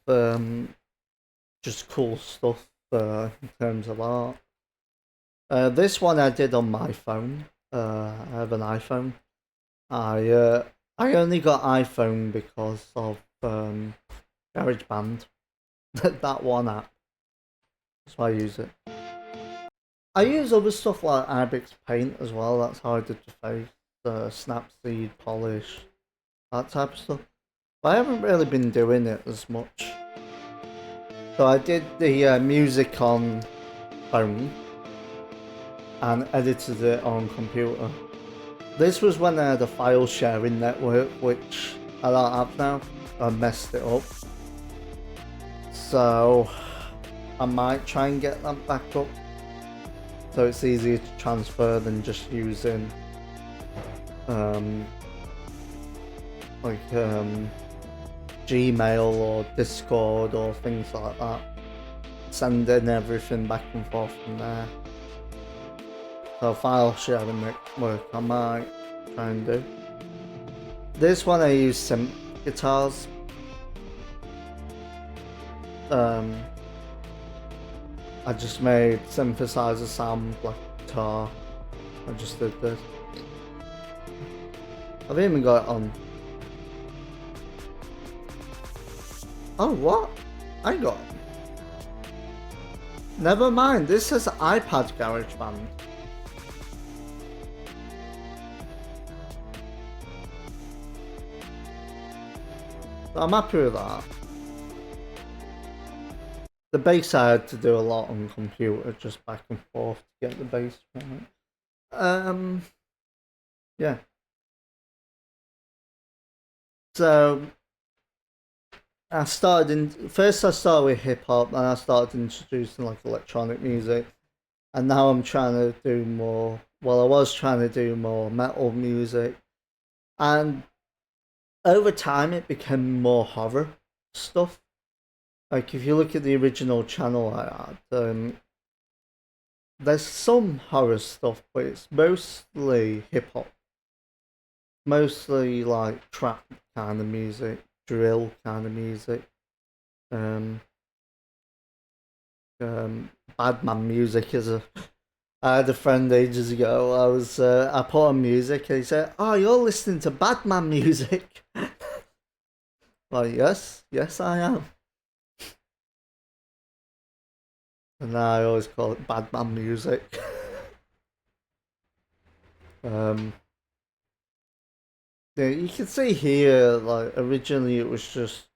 just cool stuff in terms of art. This one I did on my phone. I have an iPhone. I only got iPhone because of GarageBand. That one app. That's why I use it. I use other stuff like Ibix Paint as well. That's how I did the face, Snapseed, Polish, that type of stuff. But I haven't really been doing it as much. So I did the music on phone and edited it on computer. This was when I had a file sharing network, which I don't have now. I messed it up. So I might try and get that back up, so it's easier to transfer than just using Gmail or Discord or things like that. Sending everything back and forth from there. So file sharing network I might try and do. This one I use synth guitars. I just made synthesizer sound like guitar. I just did this. I've even got it on. Oh, what? I got it. Never mind, this says iPad GarageBand. I'm happy with that. The bass I had to do a lot on computer, just back and forth to get the bass right. Yeah. So I started with hip hop, and I started introducing like electronic music, and now I'm trying to do more. Well, I was trying to do more metal music, and over time it became more horror stuff. Like if you look at the original channel I had, there's some horror stuff, but it's mostly hip hop, mostly like trap kind of music, drill kind of music, Badman music is a. I had a friend ages ago. I put on music and he said, "Oh, you're listening to Badman music." Well, yes, I am. And I always call it Badman music. Yeah, you can see here, like originally it was just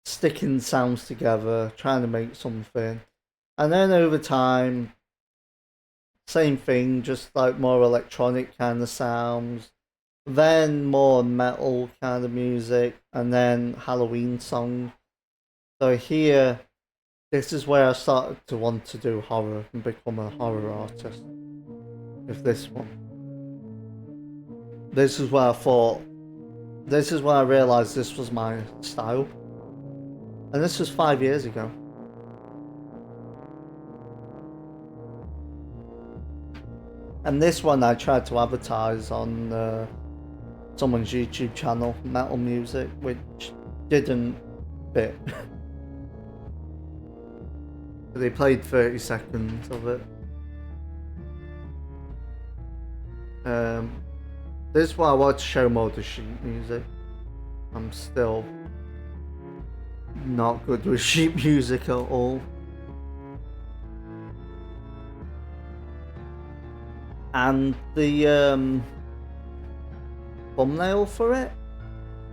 sticking sounds together, trying to make something, and then over time, same thing, just like more electronic kind of sounds, then more metal kind of music, and then Halloween songs. So here, this is where I started to want to do horror and become a horror artist. With this one. This is where I thought, this is when I realised this was my style. And this was 5 years ago. And this one I tried to advertise on someone's YouTube channel, Metal Music, which didn't fit. They played 30 seconds of it. This is why I want to show more the sheet music. I'm still not good with sheet music at all. And the thumbnail for it,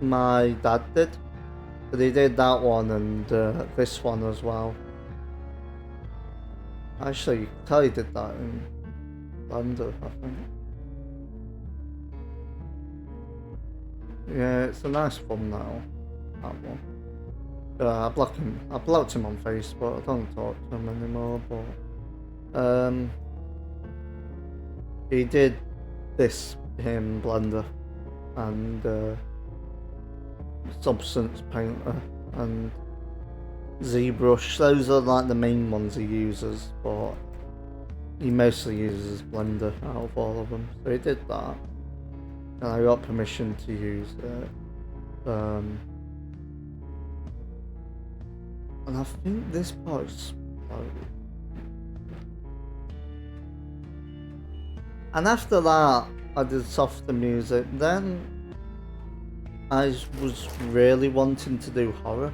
my dad did. But he did that one and this one as well. Actually, you can tell he did that in Blender, I think. Yeah, it's a nice thumbnail, that one. I blocked him on Facebook. I don't talk to him anymore, but he did this in Blender, and Substance Painter and ZBrush. Those are like the main ones he uses, but he mostly uses Blender out of all of them. So he did that, and I got permission to use it. And I think this part's slow. And after that, I did softer music. Then I was really wanting to do horror.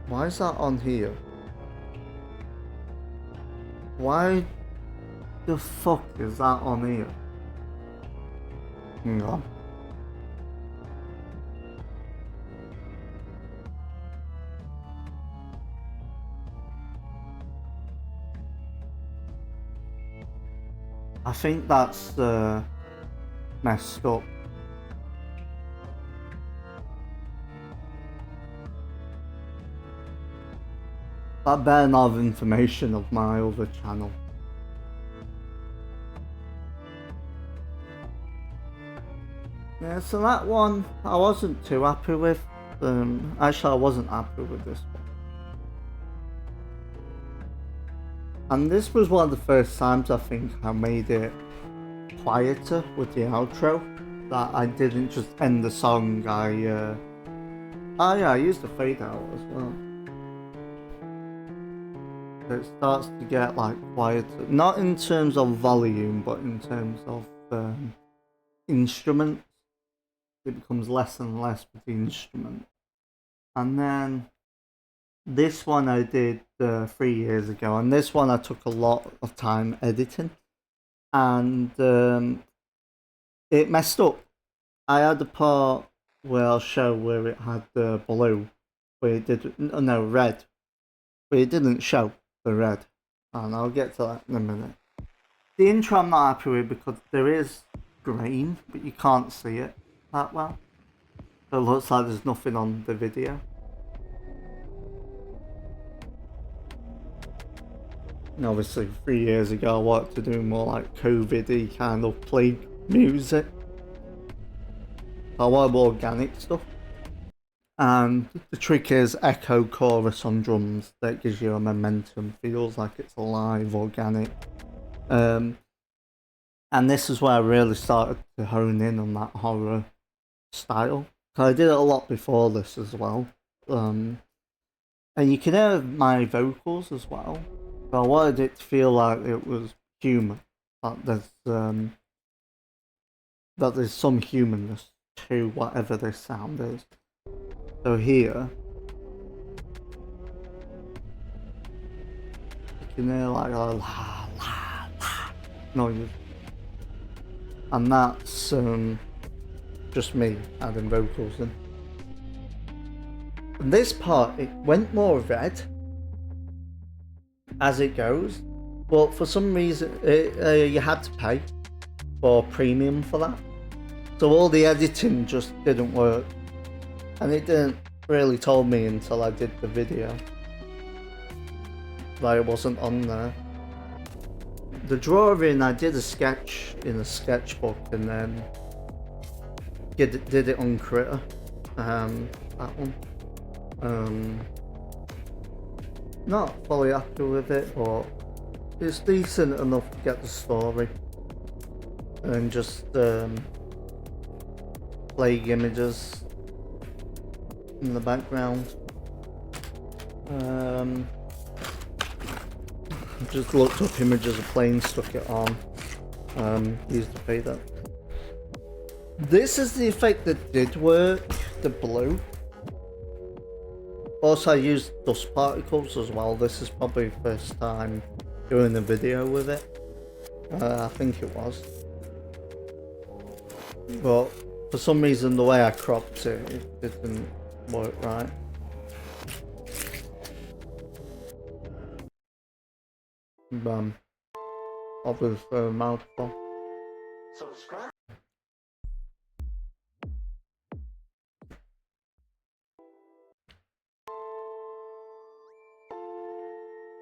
Why is that on here? Why the fuck is that on here? Hang on. I think that's messed up. That better not have information of my other channel. Yeah, so that one I wasn't too happy with. Actually, I wasn't happy with this one. And this was one of the first times I think I made it quieter with the outro. That I didn't just end the song, oh yeah, I used the fade out as well. It starts to get like quieter, not in terms of volume, but in terms of instruments. It becomes less and less with the instrument. And then this one I did 3 years ago, and this one I took a lot of time editing, and it messed up. I had the part where I'll show where it had the blue, where it did no red, but it didn't show the red, and I'll get to that in a minute. The intro I'm not happy with because there is grain, but you can't see it that well. So it looks like there's nothing on the video. And obviously 3 years ago I wanted to do more like COVID-y kind of plague music. I want more organic stuff. And the trick is echo chorus on drums that gives you a momentum, feels like it's alive, organic. And this is where I really started to hone in on that horror style. So I did it a lot before this as well. And you can hear my vocals as well. But I wanted it to feel like it was human. That there's some humanness to whatever this sound is. So here, you can hear like a la la la noise, and that's just me adding vocals in. And this part, it went more red as it goes, but for some reason you had to pay for premium for that. So all the editing just didn't work. And it didn't really tell me until I did the video that it wasn't on there. The drawing, I did a sketch in a sketchbook and then did it on Critter. That one. Not fully happy with it, but it's decent enough to get the story. And just plague images in the background. Just looked up images of planes, stuck it on. Used the fader. This is the effect that did work, the blue. Also I used dust particles as well. This is probably the first time doing a video with it. I think it was. But for some reason the way I cropped it, it didn't work right. Bam. Off with mouthful. Subscribe.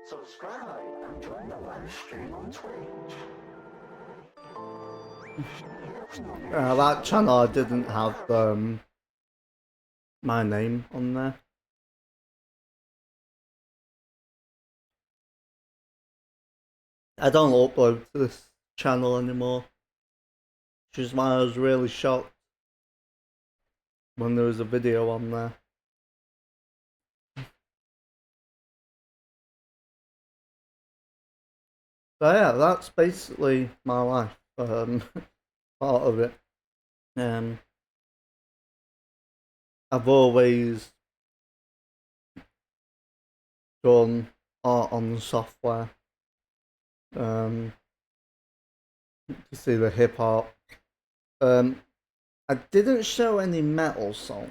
Subscribe and join the live stream on Twitch. That channel I didn't have my name on there. I don't upload to this channel anymore, which is why I was really shocked when there was a video on there. So yeah, that's basically my life. Part of it. I've always done art on software. You see the hip hop. I didn't show any metal songs.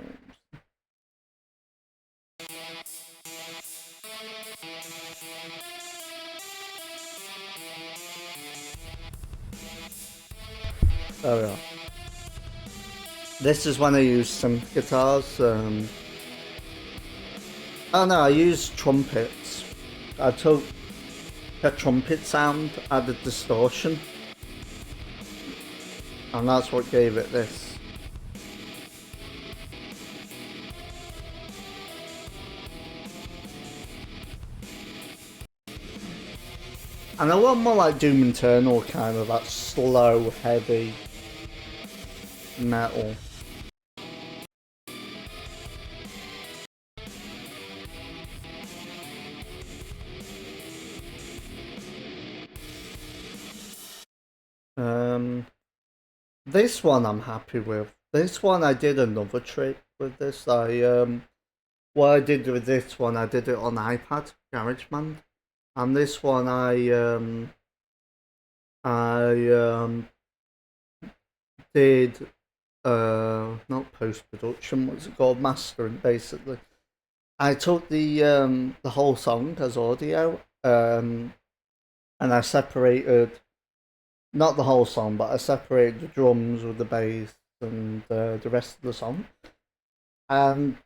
There we are. This is when I use some guitars. Oh no, I used trumpets. I took a trumpet sound, added distortion, and that's what gave it this. And I want more like Doom Eternal, kind of that slow, heavy metal. This one I'm happy with. This one I did another trick with this. What I did with this one, I did it on iPad, GarageBand, and this one I did not post-production, what's it called, mastering basically. I took the whole song as audio, and I separated, not the whole song, but I separated the drums with the bass and the rest of the song. And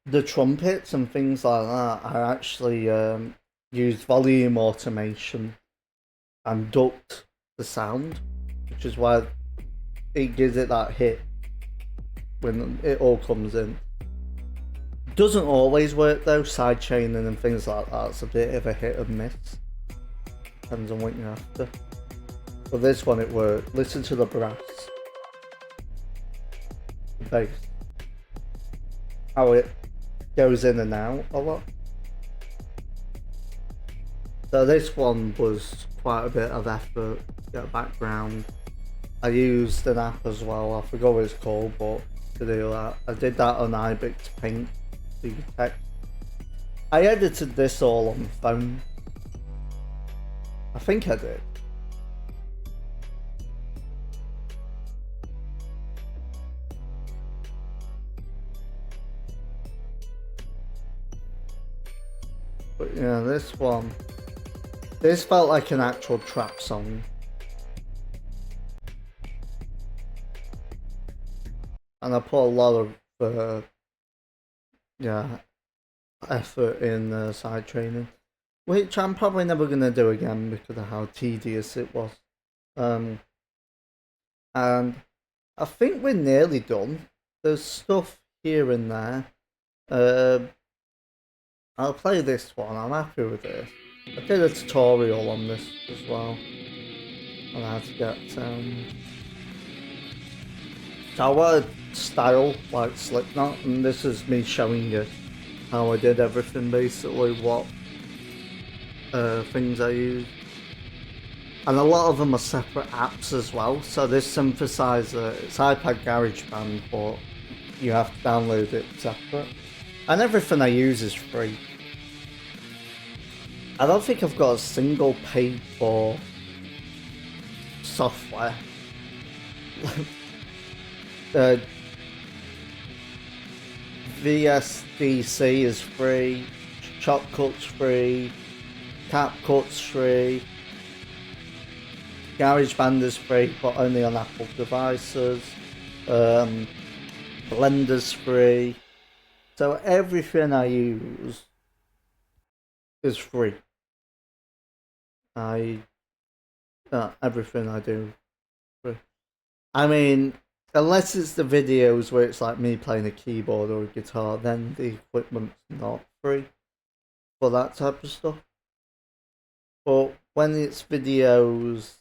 the trumpets and things like that, I actually used volume automation and ducked the sound, which is why it gives it that hit when it all comes in. Doesn't always work though, sidechaining and things like that's a bit of a hit and miss. Depends on what you're after. But this one it worked. Listen to the brass. The bass. How it goes in and out a lot. So this one was quite a bit of effort to get a background. I used an app as well, I forgot what it's called, but to do that. I did that on iBix Paint. So you can text. I edited this all on the phone. I think I did. But yeah, this one. This felt like an actual trap song. And I put a lot of effort in side training, which I'm probably never gonna do again because of how tedious it was. And I think we're nearly done. There's stuff here and there. I'll play this one. I'm happy with this. I did a tutorial on this as well on how to get so I wanted style like Slipknot, and this is me showing you how I did everything, basically what things I use. And a lot of them are separate apps as well. So this synthesizer, it's iPad GarageBand, but you have to download it separate. And everything I use is free. I don't think I've got a single paid for software. VSDC is free, ChopCut's free, CapCut's free, GarageBand is free but only on Apple devices, Blender's free, so everything I use is free. Everything I do I mean, unless it's the videos where it's like me playing a keyboard or a guitar, then the equipment's not free for that type of stuff. But when it's videos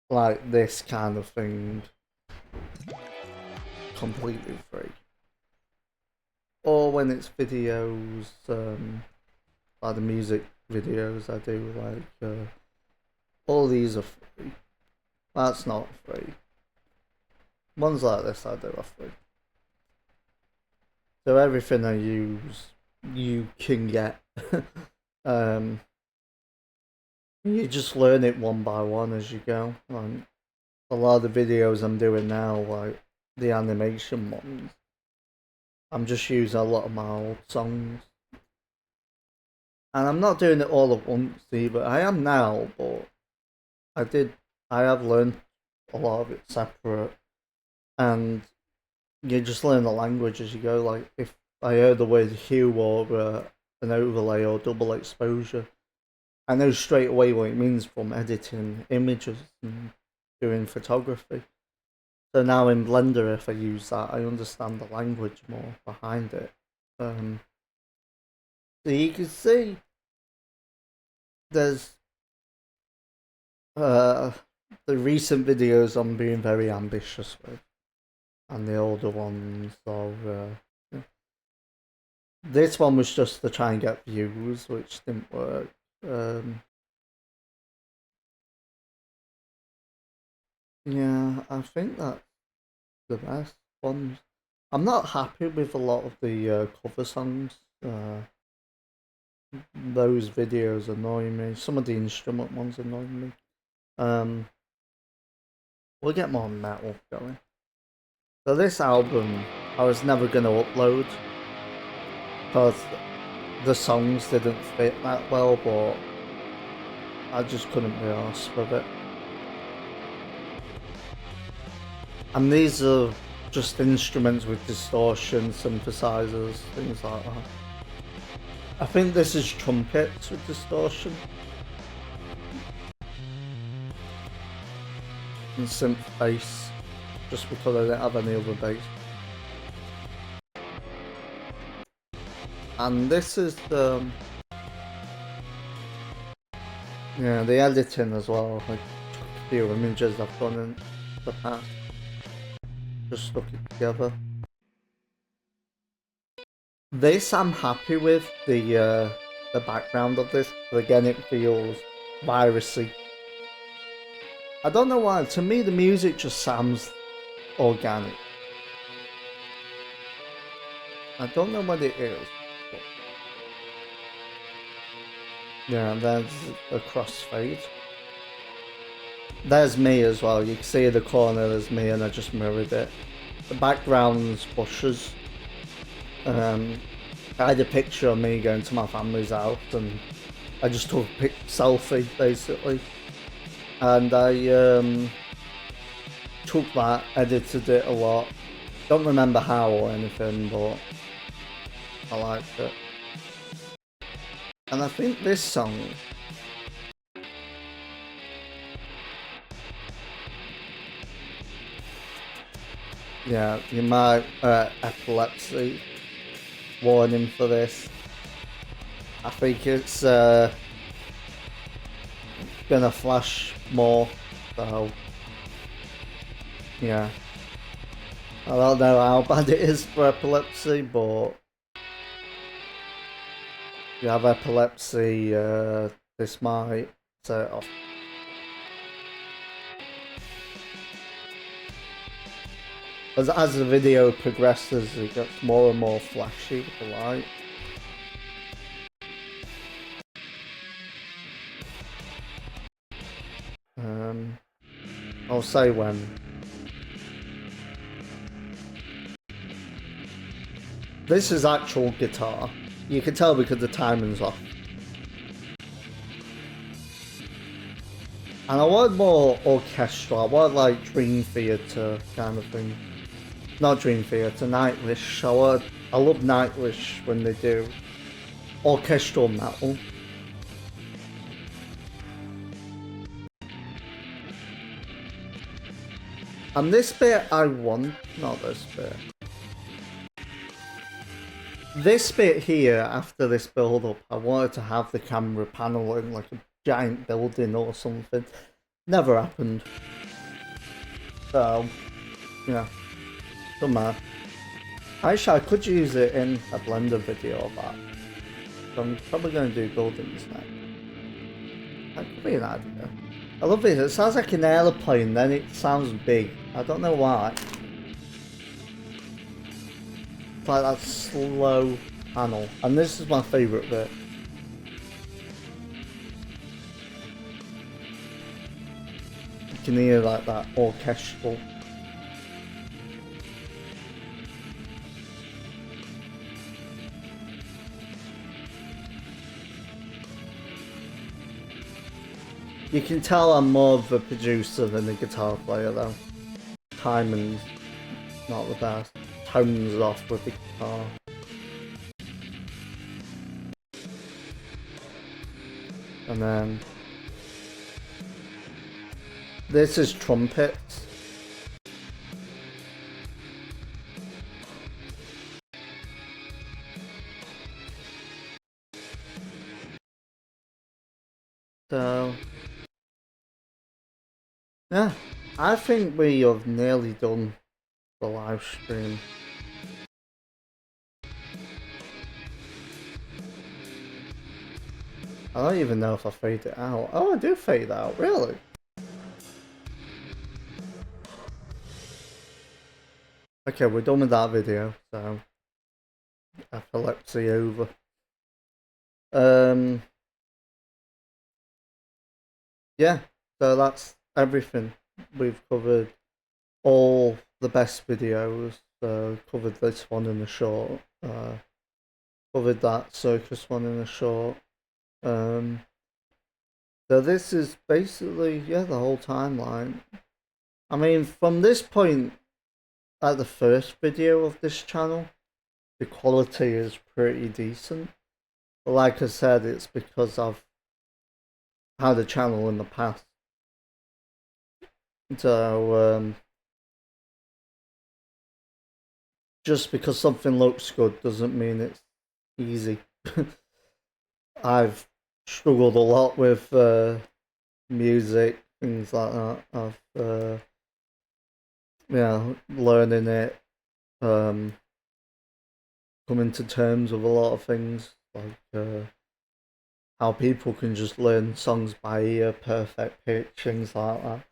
like this kind of thing, completely free. Or when it's videos, like the music videos I do, like all these are free. That's not free. Ones like this I do are free. So everything I use, you can get. um, you just learn it one by one as you go. Like a lot of the videos I'm doing now, like the animation ones, I'm just using a lot of my old songs. And I'm not doing it all at once either. I am now, but I have learned a lot of it separate. And you just learn the language as you go. Like, if I heard the word hue or an overlay or double exposure, I know straight away what it means from editing images and doing photography. So now in Blender, if I use that, I understand the language more behind it. So you can see there's the recent videos I'm being very ambitious with, and the older ones are. This one was just to try and get views, which didn't work. Yeah, I think that's the best ones. I'm not happy with a lot of the cover songs. Those videos annoy me. Some of the instrument ones annoy me. We'll get more metal going. So this album, I was never gonna upload because the songs didn't fit that well, but I just couldn't be arsed with it. And these are just instruments with distortion, synthesizers, things like that. I think this is trumpets with distortion. And synth bass, just because I didn't have any other bass. And this is the editing as well. Like a few images I've done in the past, just stuck it together. This I'm happy with the background of this, but again it feels virusy. I don't know why. To me, the music just sounds organic. I don't know what it is. But... yeah, there's a crossfade. There's me as well. You can see in the corner there's me, and I just mirrored it. The background's bushes. I had a picture of me going to my family's house, and I just took a selfie basically. And I took that, edited it a lot. Don't remember how or anything, but I liked it. And I think this song, yeah, you might epilepsy warning for this. I think it's gonna flash more, so yeah. I don't know how bad it is for epilepsy, but if you have epilepsy, this might set it off. As the video progresses, it gets more and more flashy with the light. I'll say when. This is actual guitar. You can tell because the timing's off. And I want more orchestral. I want like Dream Theater kind of thing. Not Dream Theater, Nightwish. I love Nightwish when they do orchestral metal. And this bit I want, not this bit. This bit here, after this build up, I wanted to have the camera panel in like a giant building or something. Never happened. So, yeah, don't matter. Actually, I could use it in a Blender video of that. So I'm probably going to do buildings next. That could be an idea. I love it. It sounds like an airplane, then it sounds big. I don't know why. It's like that slow panel. And this is my favourite bit. You can hear like that orchestral. You can tell I'm more of a producer than a guitar player though. Timing's not the best. Tones off with the guitar. And then this is trumpets. So yeah, I think we have nearly done the live stream. I don't even know if I fade it out. Oh, I do fade out, really? Okay, we're done with that video, so epilepsy over. Yeah, so that's everything. We've covered all the best videos. Covered this one in a short. Covered that circus one in a short. So this is basically, yeah, the whole timeline. I mean, from this point at the first video of this channel, the quality is pretty decent. But like I said, it's because I've had a channel in the past. So, just because something looks good doesn't mean it's easy. I've struggled a lot with music, things like that. I've learning it, coming to terms with a lot of things, like how people can just learn songs by ear, perfect pitch, things like that.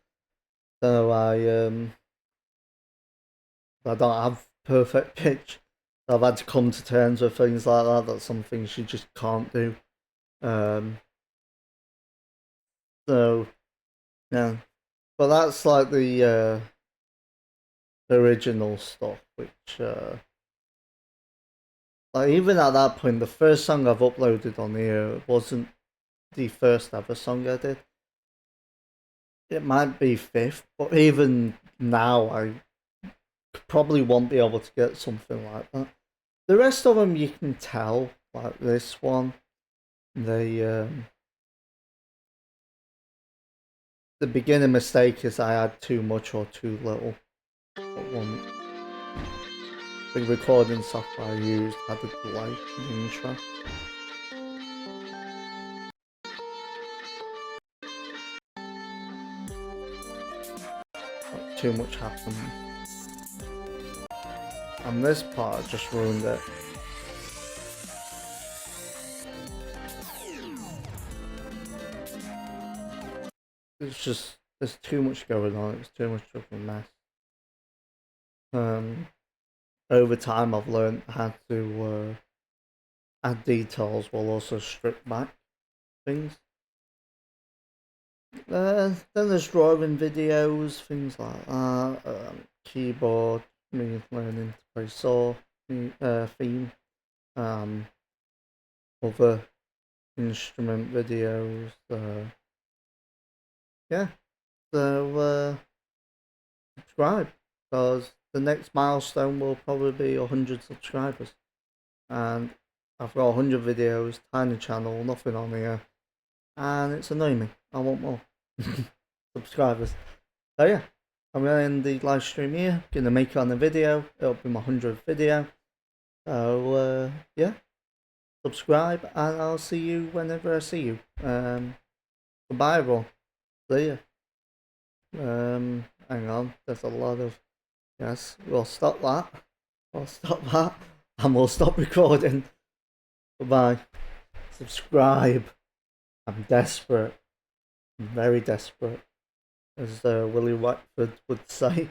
So I don't have perfect pitch. I've had to come to terms with things like that. That's some things you just can't do. So yeah, but that's like the original stuff, which like even at that point, the first song I've uploaded on here wasn't the first ever song I did. It might be fifth, but even now I probably won't be able to get something like that. The rest of them you can tell, like this one, the beginning mistake is I had too much or too little. The recording software I used had a delay in the intro. Like, too much happened. And this part just ruined it. It's just, there's too much going on, it's too much of a mess. Over time I've learned how to add details while also strip back things. Then there's drawing videos, things like that, keyboard, me learning to play Saw theme, other instrument videos, yeah, so subscribe, because the next milestone will probably be 100 subscribers, and I've got 100 videos, tiny channel, nothing on here, and it's annoying me. I want more subscribers. So yeah, I'm gonna end the live stream here. Gonna make it on a video. It'll be my 100th video. So yeah, subscribe, and I'll see you whenever I see you. Goodbye, everyone. See ya. Hang on. There's a lot of. Yes, we'll stop that. We'll stop that, and we'll stop recording. Goodbye. Subscribe. I'm desperate. I'm very desperate, as Willie Watford would say.